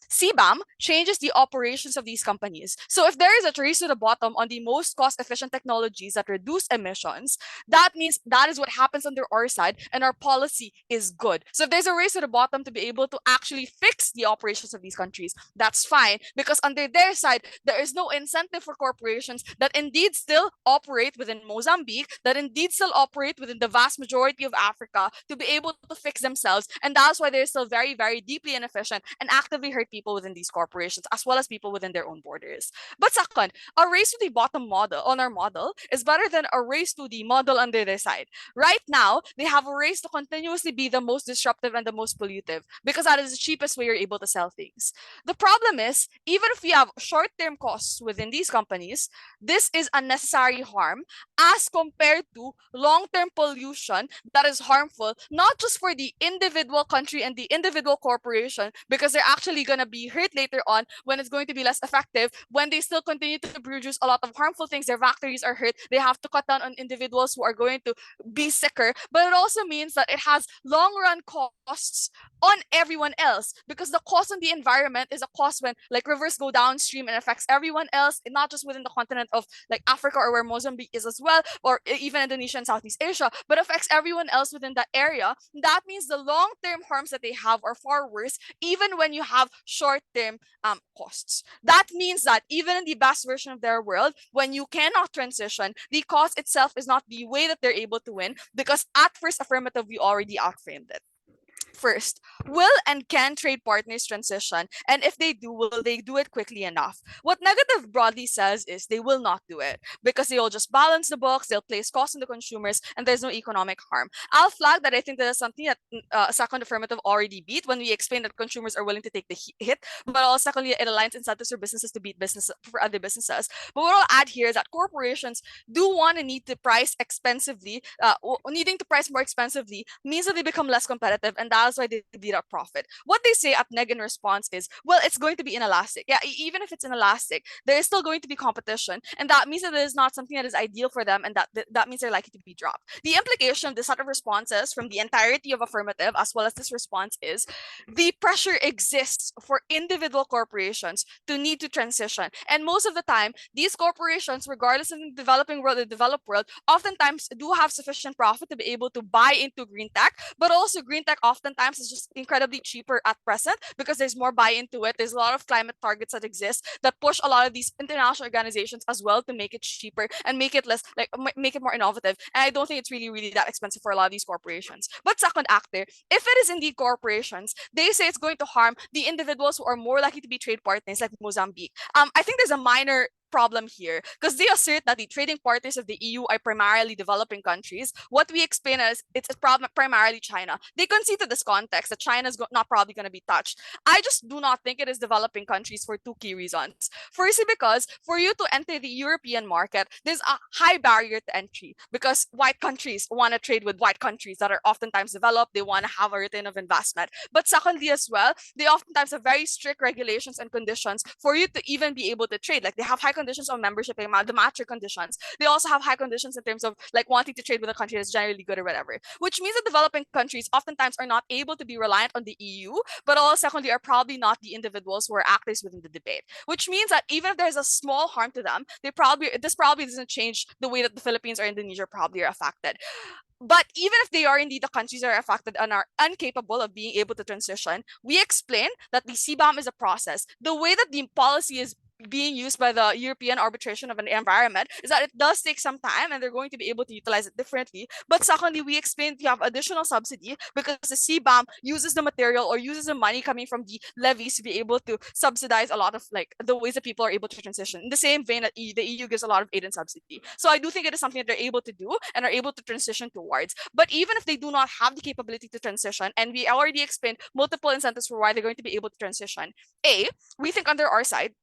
CBAM changes the operations of these companies. So if there is a race to the bottom on the most cost-efficient technologies that reduce emissions, that means that is what happens under our side, and our policy is good. So if there's a race to the bottom to be able to actually fix the operations of these countries, that's fine, because under their side, there is no incentive for corporations that indeed still operate within Mozambique, that indeed still operate within the vast majority of Africa to be able to fix themselves. And that's why they're still very, very deeply inefficient and actively hurt people people within these corporations as well as people within their own borders. But second, a race to the bottom model on our model is better than a race to the model on the other side. Right now, they have a race to continuously be the most disruptive and the most pollutive because that is the cheapest way you're able to sell things. The problem is, even if we have short-term costs within these companies, this is unnecessary harm as compared to long-term pollution that is harmful, not just for the individual country and the individual corporation, because they're actually going to be hurt later on when it's going to be less effective, when they still continue to produce a lot of harmful things, their factories are hurt, they have to cut down on individuals who are going to be sicker, but it also means that it has long-run costs on everyone else, because the cost on the environment is a cost when like rivers go downstream and affects everyone else, not just within the continent of like Africa or where Mozambique is as well, or even Indonesia and Southeast Asia, but affects everyone else within that area. That means the long-term harms that they have are far worse, even when you have short-term costs. That means that even in the best version of their world, when you cannot transition, the cost itself is not the way that they're able to win, because at first affirmative, we already outframed it. First, will and can trade partners transition? And if they do, will they do it quickly enough? What negative broadly says is they will not do it because they will just balance the books, they'll place costs on the consumers, and there's no economic harm. I'll flag that I think that is something that second affirmative already beat when we explain that consumers are willing to take the hit, but also secondly, it aligns incentives for businesses to beat business for other businesses. But what I'll add here is that corporations do want and need to price expensively, needing to price more expensively means that they become less competitive, and that's why they beat up profit. What they say at neg in response is, well, it's going to be inelastic. Yeah, even if it's inelastic, there is still going to be competition, and that means that it is not something that is ideal for them, and that means they're likely to be dropped. The implication of this set of responses from the entirety of affirmative as well as this response is the pressure exists for individual corporations to need to transition, and most of the time, these corporations, regardless of the developing world or the developed world, oftentimes do have sufficient profit to be able to buy into green tech, but also green tech oftentimes is just incredibly cheaper at present because there's more buy into it. There's a lot of climate targets that exist that push a lot of these international organizations as well to make it cheaper and make it less like make it more innovative. And I don't think it's really that expensive for a lot of these corporations. But second actor, if it is indeed corporations, they say it's going to harm the individuals who are more likely to be trade partners like Mozambique. I think there's a minor problem here because they assert that the trading partners of the EU are primarily developing countries. What we explain as it's a problem primarily China. They concede to this context that China is not probably going to be touched. I just do not think it is developing countries for two key reasons. Firstly, because for you to enter the European market, there's a high barrier to entry because white countries want to trade with white countries that are oftentimes developed. They want to have a return of investment. But secondly as well, they oftentimes have very strict regulations and conditions for you to even be able to trade. Like they have high conditions of membership, the matter conditions. They also have high conditions in terms of like wanting to trade with a country that's generally good or whatever, which means that developing countries oftentimes are not able to be reliant on the EU, but also secondly are probably not the individuals who are actors within the debate, which means that even if there's a small harm to them, this probably doesn't change the way that the Philippines or Indonesia probably are affected. But even if they are indeed the countries that are affected and are incapable of being able to transition, we explain that the CBAM is a process. The way that the policy is being used by the European arbitration of an environment is that it does take some time and they're going to be able to utilize it differently. But secondly, we explained you have additional subsidy because the CBAM uses the material or uses the money coming from the levies to be able to subsidize a lot of like the ways that people are able to transition. In the same vein that the EU gives a lot of aid and subsidy. So I do think it is something that they're able to do and are able to transition towards. But even if they do not have the capability to transition, and we already explained multiple incentives for why they're going to be able to transition, we think under our side,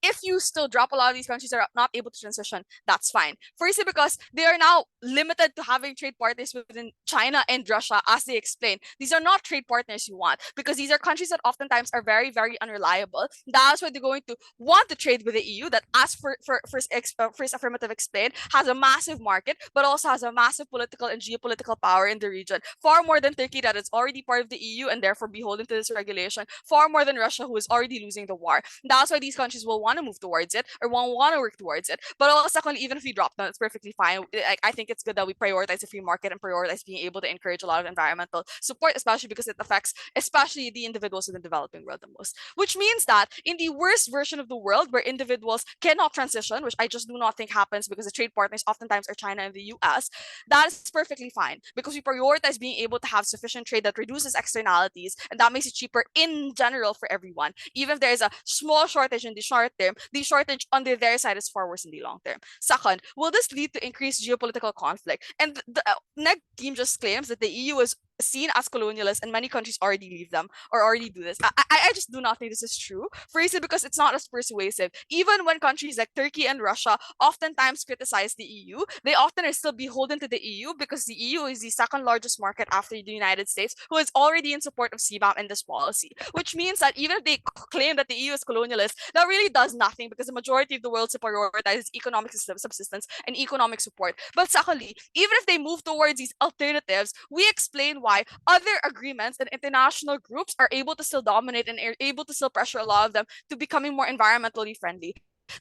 if you still drop a lot of these countries that are not able to transition, that's fine. Firstly, because they are now limited to having trade partners within China and Russia, as they explained. These are not trade partners you want because these are countries that oftentimes are very unreliable. That's why they're going to want to trade with the EU that, as first affirmative explained, has a massive market, but also has a massive political and geopolitical power in the region. Far more than Turkey, that is already part of the EU and therefore beholden to this regulation. Far more than Russia, who is already losing the war. That's why these countries will want want to move towards it or won't want to work towards it. But also, secondly, even if we drop them, it's perfectly fine. I think it's good that we prioritize the free market and prioritize being able to encourage a lot of environmental support, especially because it affects especially the individuals in the developing world the most. Which means that in the worst version of the world where individuals cannot transition, which I just do not think happens because the trade partners oftentimes are China and the US, that is perfectly fine because we prioritize being able to have sufficient trade that reduces externalities and that makes it cheaper in general for everyone. Even if there is a small shortage in the short term, the shortage on their side is far worse in the long term. Second, will this lead to increased geopolitical conflict? And the NEG team just claims that the EU is seen as colonialist and many countries already leave them or already do this. I just do not think this is true. Firstly, because it's not as persuasive. Even when countries like Turkey and Russia oftentimes criticize the EU, they often are still beholden to the EU because the EU is the second largest market after the United States, who is already in support of CBAM and this policy. Which means that even if they claim that the EU is colonialist, that really does nothing because the majority of the world prioritizes economic subsistence and economic support. But secondly, even if they move towards these alternatives, we explain why other agreements and international groups are able to still dominate and are able to still pressure a lot of them to becoming more environmentally friendly.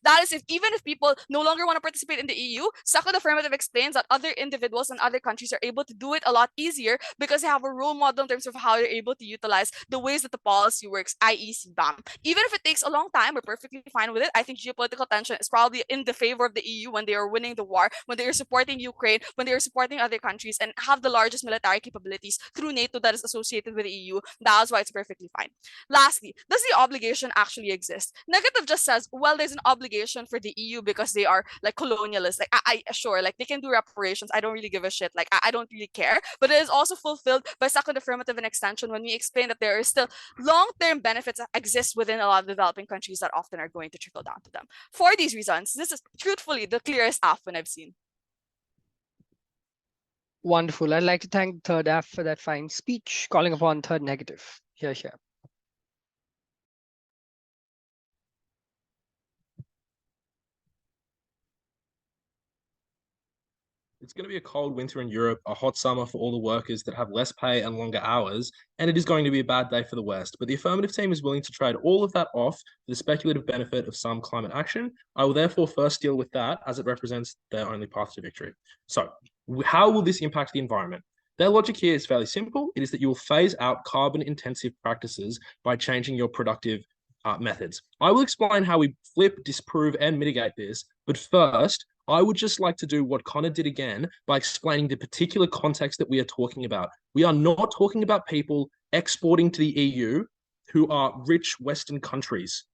That is, even if people no longer want to participate in the EU, Second Affirmative explains that other individuals and other countries are able to do it a lot easier because they have a role model in terms of how they're able to utilize the ways that the policy works, i.e. CBAM. Even if it takes a long time, we're perfectly fine with it. I think geopolitical tension is probably in the favor of the EU when they are winning the war, when they are supporting Ukraine, when they are supporting other countries and have the largest military capabilities through NATO that is associated with the EU. That's why it's perfectly fine. Lastly, does the obligation actually exist? Negative just says, well, there's an obligation for the EU because they are like colonialists. Like I sure, like they can do reparations. I don't really give a shit. Like I don't really care. But it is also fulfilled by Second Affirmative and extension when we explain that there are still long-term benefits that exist within a lot of developing countries that often are going to trickle down to them. For these reasons, this is truthfully the clearest AFN I've seen. Wonderful. I'd like to thank Third F for that fine speech, calling upon Third Negative. Here. It's going to be a cold winter in Europe, a hot summer for all the workers that have less pay and longer hours, and it is going to be a bad day for the West. But the affirmative team is willing to trade all of that off for the speculative benefit of some climate action. I will therefore first deal with that as it represents their only path to victory. So, how will this impact the environment? Their logic here is fairly simple. It is that you will phase out carbon-intensive practices by changing your productive methods. I will explain how we flip, disprove, and mitigate this. But first, I would just like to do what Connor did again by explaining the particular context that we are talking about. We are not talking about people exporting to the EU who are rich Western countries.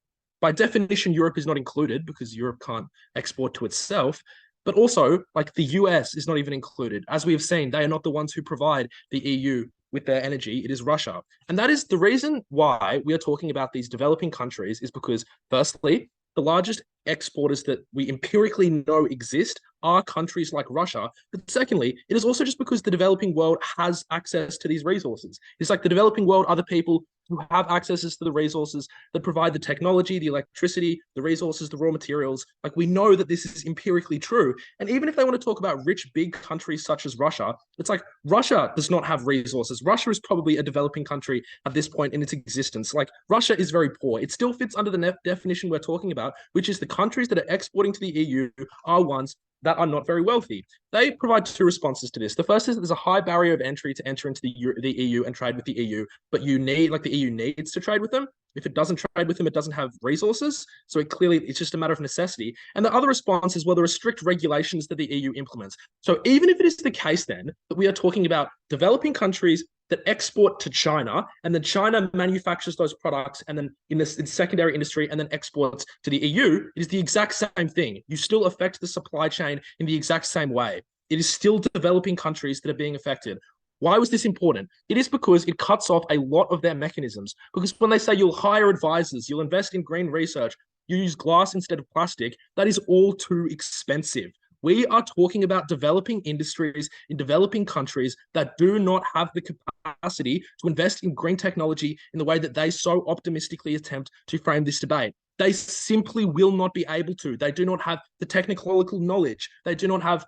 By definition, Europe is not included because Europe can't export to itself. But also, like the US is not even included. As we have seen, they are not the ones who provide the EU with their energy. It is Russia. And that is the reason why we are talking about these developing countries is because, firstly, the largest exporters that we empirically know exist are countries like Russia. But secondly, it is also just because the developing world has access to these resources. It's like the developing world are the people who have accesses to the resources that provide the technology, the electricity, the resources, the raw materials. Like we know that this is empirically true. And even if they want to talk about rich, big countries such as Russia, it's like Russia does not have resources. Russia is probably a developing country at this point in its existence. Like Russia is very poor. It still fits under the definition we're talking about, which is the countries that are exporting to the EU are ones that are not very wealthy. They provide two responses to this. The first is that there's a high barrier of entry to enter into the EU and trade with the EU, but you need, like the EU needs to trade with them. If it doesn't trade with them, it doesn't have resources. So it's just a matter of necessity. And the other response is, well, there are strict regulations that the EU implements. So even if it is the case then that we are talking about developing countries that export to China, and then China manufactures those products, and then in secondary industry, and then exports to the EU, it is the exact same thing. You still affect the supply chain in the exact same way. It is still developing countries that are being affected. Why was this important? It is because it cuts off a lot of their mechanisms. Because when they say you'll hire advisors, you'll invest in green research, you use glass instead of plastic, that is all too expensive. We are talking about developing industries in developing countries that do not have the capacity to invest in green technology in the way that they so optimistically attempt to frame this debate. They simply will not be able to. They do not have the technological knowledge. They do not have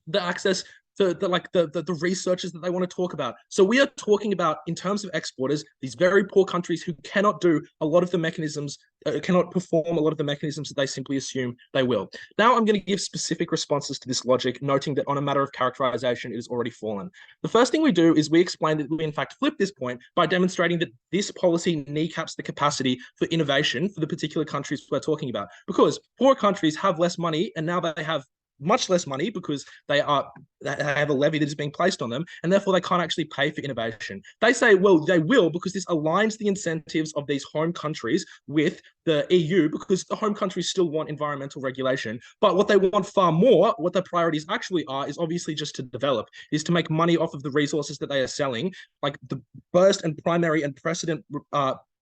the access the researchers that they want to talk about. So we are talking about, in terms of exporters, these very poor countries who cannot do a lot of the mechanisms, cannot perform a lot of the mechanisms that they simply assume they will. Now I'm going to give specific responses to this logic, noting that on a matter of characterization, it has already fallen. The first thing we do is we explain that we in fact flip this point by demonstrating that this policy kneecaps the capacity for innovation for the particular countries we're talking about. Because poor countries have less money, and now they have much less money because they have a levy that is being placed on them, and therefore they can't actually pay for innovation. They say, well, they will, because this aligns the incentives of these home countries with the EU, because the home countries still want environmental regulation. But what they want far more, what their priorities actually are, is obviously just to develop, is to make money off of the resources that they are selling. Like the first and primary and precedent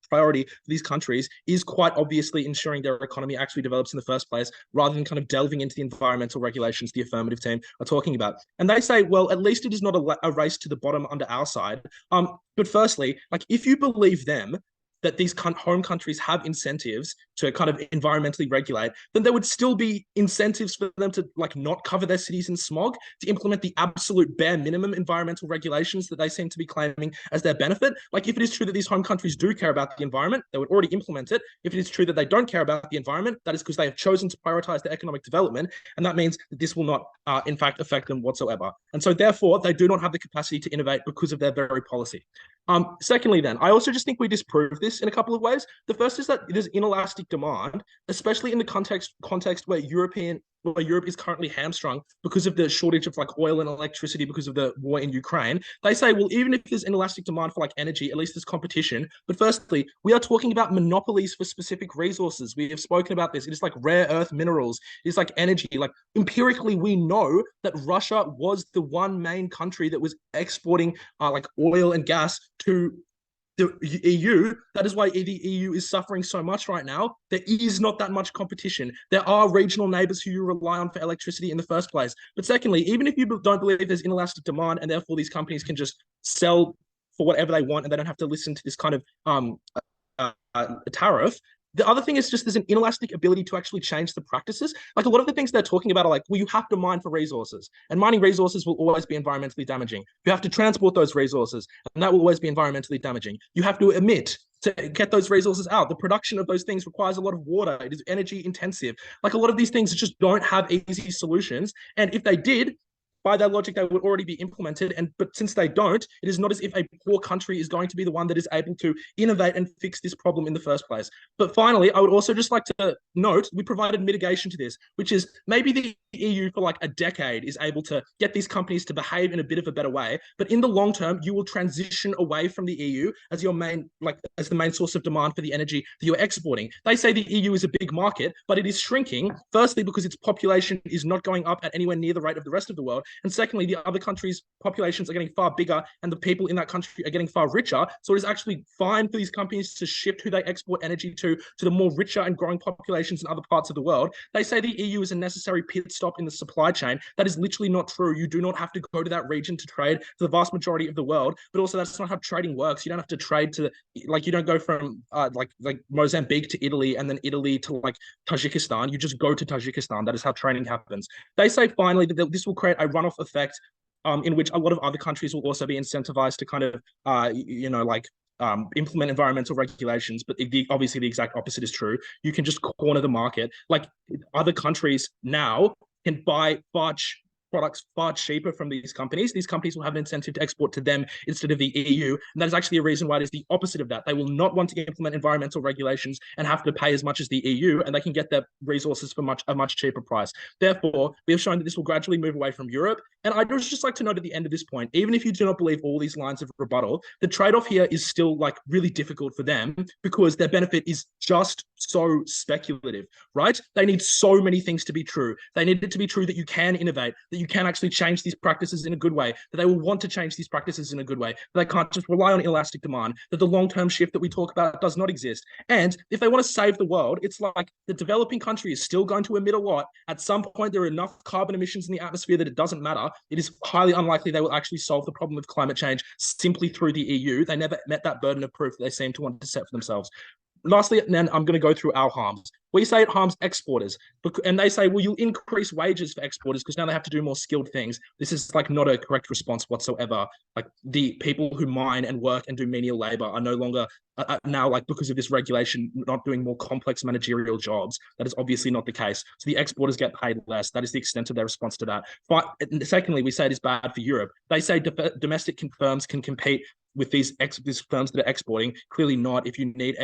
priority for these countries is quite obviously ensuring their economy actually develops in the first place, rather than kind of delving into the environmental regulations the affirmative team are talking about. And they say, well, at least it is not a race to the bottom under our side. But firstly, like, if you believe them, that these home countries have incentives to kind of environmentally regulate, then there would still be incentives for them to like not cover their cities in smog, to implement the absolute bare minimum environmental regulations that they seem to be claiming as their benefit. Like, if it is true that these home countries do care about the environment, they would already implement it. If it is true that they don't care about the environment, that is because they have chosen to prioritize their economic development, and that means that this will not, in fact, affect them whatsoever. And so, therefore, they do not have the capacity to innovate because of their very policy. Secondly, then, I also just think we disprove this in a couple of ways. The first is that there's inelastic demand, especially in the context where Europe is currently hamstrung because of the shortage of like oil and electricity because of the war in Ukraine. They say, well, even if there's inelastic demand for like energy, at least there's competition. But firstly, we are talking about monopolies for specific resources. We have spoken about this. It is like rare earth minerals. It's like energy. Like, empirically, we know that Russia was the one main country that was exporting like oil and gas to the EU. That is why the EU is suffering so much right now. There is not that much competition. There are regional neighbors who you rely on for electricity in the first place. But secondly, even if you don't believe there's inelastic demand and therefore these companies can just sell for whatever they want and they don't have to listen to this kind of tariff, the other thing is just there's an inelastic ability to actually change the practices. Like, a lot of the things they're talking about are like, well, you have to mine for resources, and mining resources will always be environmentally damaging. You have to transport those resources, and that will always be environmentally damaging. You have to emit to get those resources out. The production of those things requires a lot of water. It is energy intensive. Like, a lot of these things just don't have easy solutions. And if they did, by that logic, they would already be implemented. But since they don't, it is not as if a poor country is going to be the one that is able to innovate and fix this problem in the first place. But finally, I would also just like to note, we provided mitigation to this, which is maybe the EU for like a decade is able to get these companies to behave in a bit of a better way. But in the long term, you will transition away from the EU as your main, like, as the main source of demand for the energy that you're exporting. They say the EU is a big market, but it is shrinking, firstly, because its population is not going up at anywhere near the rate of the rest of the world. And secondly, the other countries' populations are getting far bigger and the people in that country are getting far richer. So it is actually fine for these companies to shift who they export energy to the more richer and growing populations in other parts of the world. They say the EU is a necessary pit stop in the supply chain. That is literally not true. You do not have to go to that region to trade for the vast majority of the world. But also, that's not how trading works. You don't have to trade to, like, you don't go from like Mozambique to Italy and then Italy to like Tajikistan. You just go to Tajikistan. That is how trading happens. They say finally that this will create a runoff effect in which a lot of other countries will also be incentivized to kind of, implement environmental regulations. But obviously the exact opposite is true. You can just corner the market. Like, other countries now can buy products far cheaper from these companies. These companies will have an incentive to export to them instead of the EU. And that is actually a reason why it is the opposite of that. They will not want to implement environmental regulations and have to pay as much as the EU, and they can get their resources for a much cheaper price. Therefore, we have shown that this will gradually move away from Europe. And I'd just like to note at the end of this point, even if you do not believe all these lines of rebuttal, the trade-off here is still like really difficult for them because their benefit is just so speculative, right? They need so many things to be true. They need it to be true that you can innovate, that you can actually change these practices in a good way, that they will want to change these practices in a good way, that they can't just rely on elastic demand, that the long-term shift that we talk about does not exist. And if they want to save the world, it's like the developing country is still going to emit a lot. At some point, there are enough carbon emissions in the atmosphere that it doesn't matter. It is highly unlikely they will actually solve the problem of climate change simply through the EU. They never met that burden of proof that they seem to want to set for themselves. Lastly, then I'm going to go through our harms. We say it harms exporters, and they say, well, you'll increase wages for exporters because now they have to do more skilled things. This is like not a correct response whatsoever. Like the people who mine and work and do menial labor are no longer now, like because of this regulation, not doing more complex managerial jobs. That is obviously not the case. So the exporters get paid less. That is the extent of their response to that. But secondly, we say it is bad for Europe. They say domestic firms can compete with these firms that are exporting. Clearly not. If you need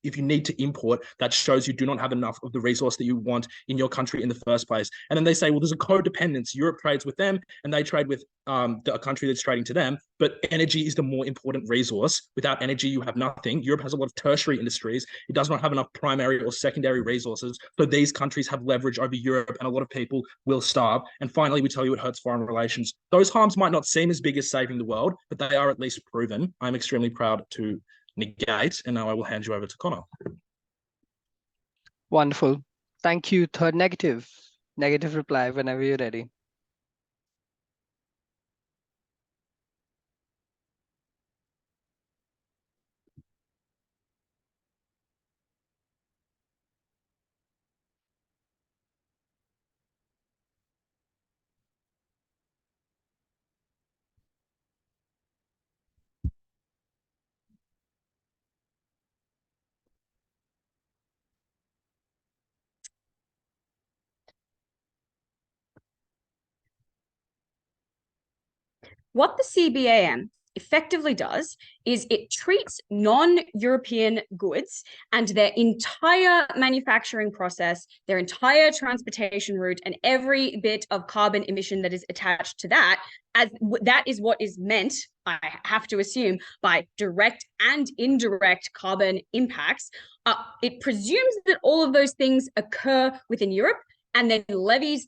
if you need to import, that shows you do not have enough of the resource that you want in your country in the first place. And then they say, well, there's a codependence. Europe trades with them and they trade with a country that's trading to them. But energy is the more important resource. Without energy, you have nothing. Europe has a lot of tertiary industries. It does not have enough primary or secondary resources. So these countries have leverage over Europe and a lot of people will starve. And finally, we tell you it hurts foreign relations. Those harms might not seem as big as saving the world, but they are at least proven. I'm extremely proud to negate, and now I will hand you over to Connor. Wonderful. Thank you. Third negative. Negative reply whenever you're ready. What the CBAM effectively does is it treats non-European goods and their entire manufacturing process, their entire transportation route, and every bit of carbon emission that is attached to that, as that is what is meant, I have to assume, by direct and indirect carbon impacts. It presumes that all of those things occur within Europe, and then levies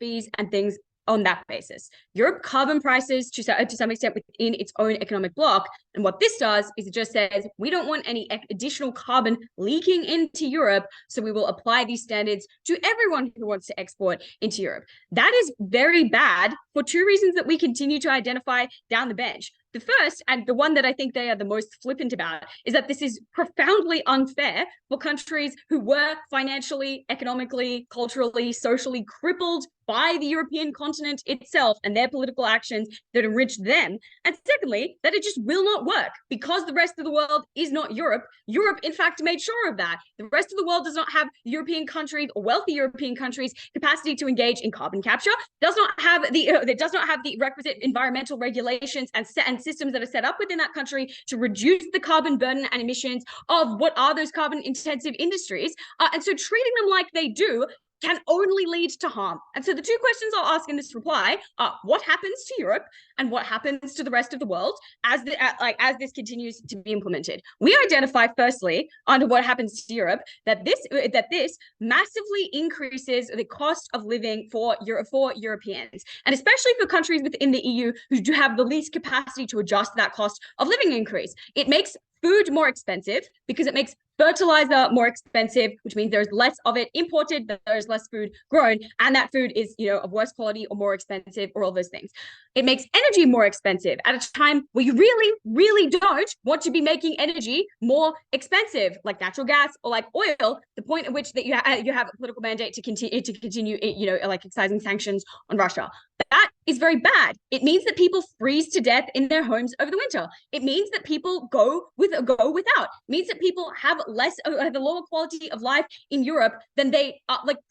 fees and things on that basis. Europe carbon prices to some extent within its own economic bloc. And what this does is it just says, we don't want any additional carbon leaking into Europe, so we will apply these standards to everyone who wants to export into Europe. That is very bad for two reasons that we continue to identify down the bench. The first, and the one that I think they are the most flippant about, is that this is profoundly unfair for countries who were financially, economically, culturally, socially crippled by the European continent itself and their political actions that enriched them. And secondly, that it just will not work because the rest of the world is not Europe. Europe, in fact, made sure of that. The rest of the world does not have European countries or wealthy European countries' capacity to engage in carbon capture, does not have the requisite environmental regulations and systems that are set up within that country to reduce the carbon burden and emissions of what are those carbon intensive industries. And so treating them like they do can only lead to harm. And so the two questions I'll ask in this reply are, what happens to Europe and what happens to the rest of the world as this continues to be implemented? We identify firstly under what happens to Europe that this massively increases the cost of living for Europeans, and especially for countries within the EU who do have the least capacity to adjust that cost of living increase. It makes food more expensive because it makes fertilizer more expensive, which means there's less of it imported, there's less food grown, and that food is, of worse quality or more expensive, or all those things. It makes energy more expensive at a time where you really, really don't want to be making energy more expensive, like natural gas or like oil. The point at which that you have a political mandate to continue, like excising sanctions on Russia. That is very bad. It means that people freeze to death in their homes over the winter. It means that people go without. It means that people have the lower quality of life in Europe than they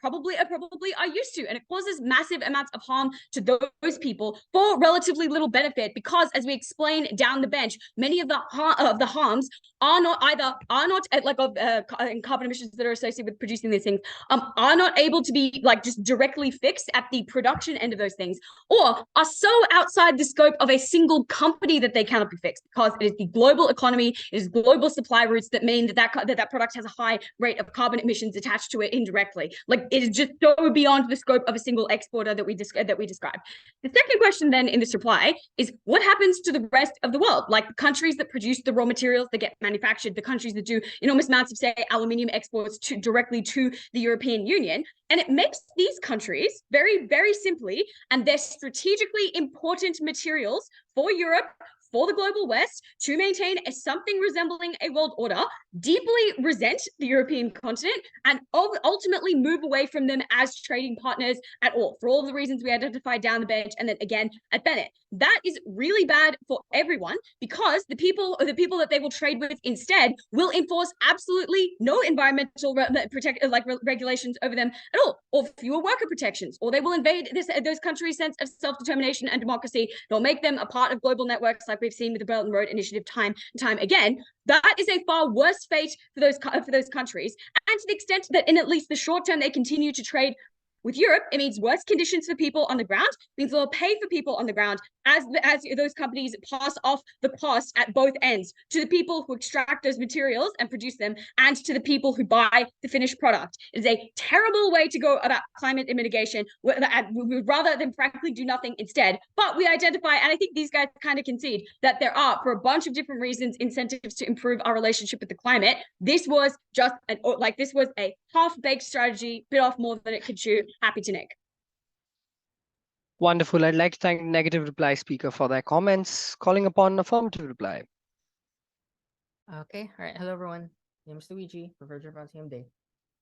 probably are used to, and it causes massive amounts of harm to those people for relatively little benefit. Because, as we explain down the bench, many of the harms are not carbon emissions that are associated with producing these things are not able to be just directly fixed at the production end of those things, or are so outside the scope of a single company that they cannot be fixed, because it is the global economy, it is global supply routes that mean that product has a high rate of carbon emissions attached to it indirectly. It is just so beyond the scope of a single exporter that we describe. The second question then in this reply is, what happens to the rest of the world? Like the countries that produce the raw materials that get manufactured, the countries that do enormous amounts of, say, aluminium exports directly to the European Union. And it makes these countries, very, very simply, and they're strategically important materials for Europe, for the global West to maintain something resembling a world order, deeply resent the European continent, and ultimately move away from them as trading partners at all, for all of the reasons we identified down the bench and then again at Bennett. That is really bad for everyone, because the people that they will trade with instead will enforce absolutely no environmental regulations over them at all, or fewer worker protections, or they will invade those countries' sense of self-determination and democracy. They'll make them a part of global networks like we've seen with the Belt and Road Initiative time and time again. That is a far worse fate for those countries. And to the extent that in at least the short term they continue to trade with Europe, it means worse conditions for people on the ground, means lower pay for people on the ground as those companies pass off the cost at both ends to the people who extract those materials and produce them, and to the people who buy the finished product. It is a terrible way to go about climate mitigation, rather than frankly do nothing instead. But we identify, and I think these guys kind of concede, that there are, for a bunch of different reasons, incentives to improve our relationship with the climate. This was just this was a half-baked strategy, bit off more than it could chew. Happy to Nick. Wonderful. I'd like to thank negative reply speaker for their comments. Calling upon affirmative reply. Okay, all right. Hello, everyone. My name is Luigi, Preferred Japan Team Day.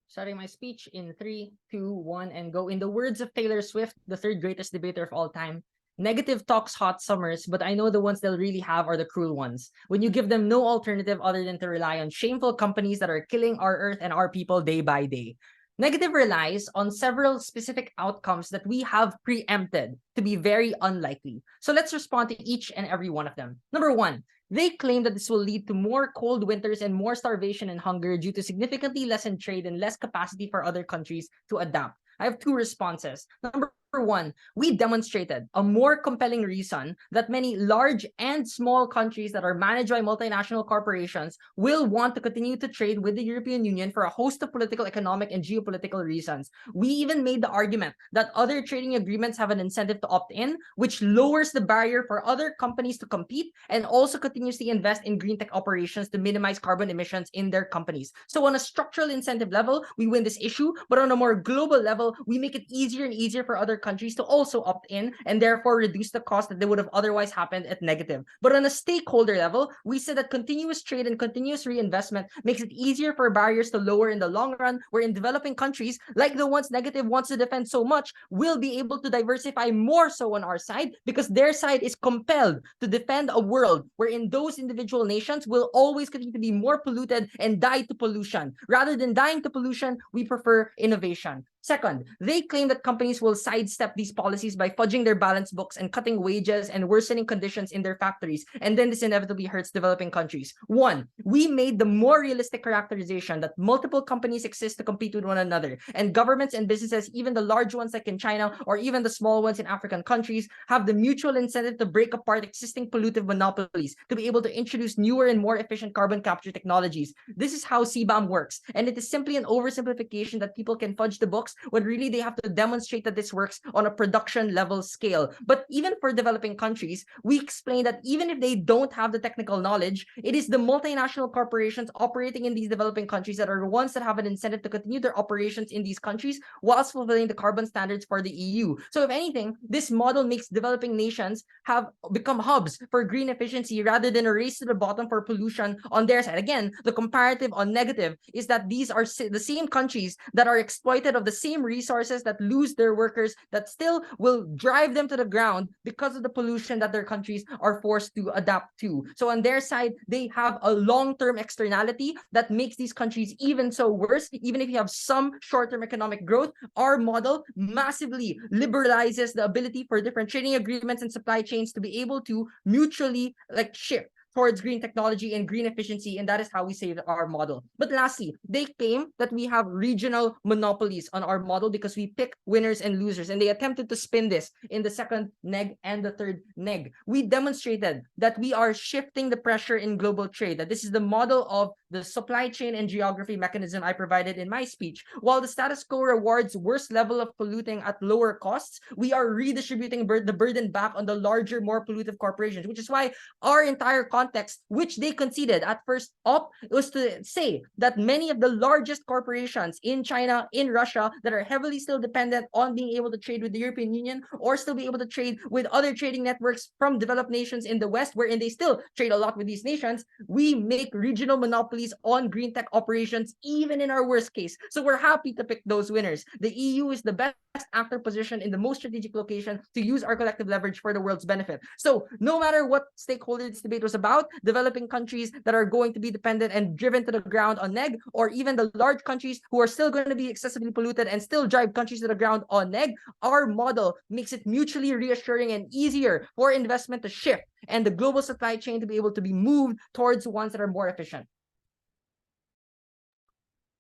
Starting my speech in 3, 2, 1, and go. In the words of Taylor Swift, the third greatest debater of all time, negative talks hot summers, but I know the ones they'll really have are the cruel ones. When you give them no alternative other than to rely on shameful companies that are killing our earth and our people day by day. Negative relies on several specific outcomes that we have preempted to be very unlikely. So let's respond to each and every one of them. Number 1, they claim that this will lead to more cold winters and more starvation and hunger due to significantly lessened trade and less capacity for other countries to adapt. I have 2 responses. Number 1, we demonstrated a more compelling reason that many large and small countries that are managed by multinational corporations will want to continue to trade with the European Union for a host of political, economic, and geopolitical reasons. We even made the argument that other trading agreements have an incentive to opt in, which lowers the barrier for other companies to compete and also continuously invest in green tech operations to minimize carbon emissions in their companies. So on a structural incentive level, we win this issue, but on a more global level, we make it easier and easier for other countries to also opt in and therefore reduce the cost that they would have otherwise happened at negative. But on a stakeholder level, we said that continuous trade and continuous reinvestment makes it easier for barriers to lower in the long run, where in developing countries, like the ones negative wants to defend so much, will be able to diversify more so on our side because their side is compelled to defend a world wherein those individual nations will always continue to be more polluted and die to pollution. Rather than dying to pollution, we prefer innovation. Second, they claim that companies will sidestep these policies by fudging their balance books and cutting wages and worsening conditions in their factories, and then this inevitably hurts developing countries. 1, we made the more realistic characterization that multiple companies exist to compete with one another, and governments and businesses, even the large ones like in China or even the small ones in African countries, have the mutual incentive to break apart existing pollutive monopolies to be able to introduce newer and more efficient carbon capture technologies. This is how CBAM works, and it is simply an oversimplification that people can fudge the books when really they have to demonstrate that this works on a production level scale. But even for developing countries, we explain that even if they don't have the technical knowledge, it is the multinational corporations operating in these developing countries that are the ones that have an incentive to continue their operations in these countries whilst fulfilling the carbon standards for the EU. So if anything, this model makes developing nations have become hubs for green efficiency rather than a race to the bottom for pollution on their side. Again, the comparative on negative is that these are the same countries that are exploited of the same resources, that lose their workers, that still will drive them to the ground because of the pollution that their countries are forced to adapt to. So on their side, they have a long-term externality that makes these countries even so worse. Even if you have some short-term economic growth, our model massively liberalizes the ability for different trading agreements and supply chains to be able to mutually shift towards green technology and green efficiency, and that is how we save our model. But lastly, they claim that we have regional monopolies on our model because we pick winners and losers, and they attempted to spin this in the second neg and the third neg. We demonstrated that we are shifting the pressure in global trade, that this is the model of the supply chain and geography mechanism I provided in my speech. While the status quo rewards worst level of polluting at lower costs, we are redistributing the burden back on the larger, more pollutive corporations, which is why our entire context, which they conceded at first up, was to say that many of the largest corporations in China, in Russia, that are heavily still dependent on being able to trade with the European Union or still be able to trade with other trading networks from developed nations in the West, wherein they still trade a lot with these nations, we make regional monopolies on green tech operations, even in our worst case. So we're happy to pick those winners. The EU is the best actor positioned in the most strategic location to use our collective leverage for the world's benefit. So no matter what stakeholder this debate was about, developing countries that are going to be dependent and driven to the ground on neg, or even the large countries who are still going to be excessively polluted and still drive countries to the ground on neg, our model makes it mutually reassuring and easier for investment to shift and the global supply chain to be able to be moved towards ones that are more efficient.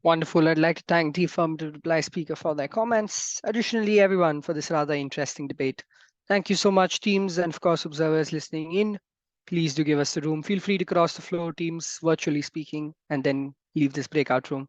Wonderful. I'd like to thank the affirmative reply speaker for their comments. Additionally, everyone for this rather interesting debate. Thank you so much, teams, and of course, observers listening in. Please do give us the room. Feel free to cross the floor, teams, virtually speaking, and then leave this breakout room.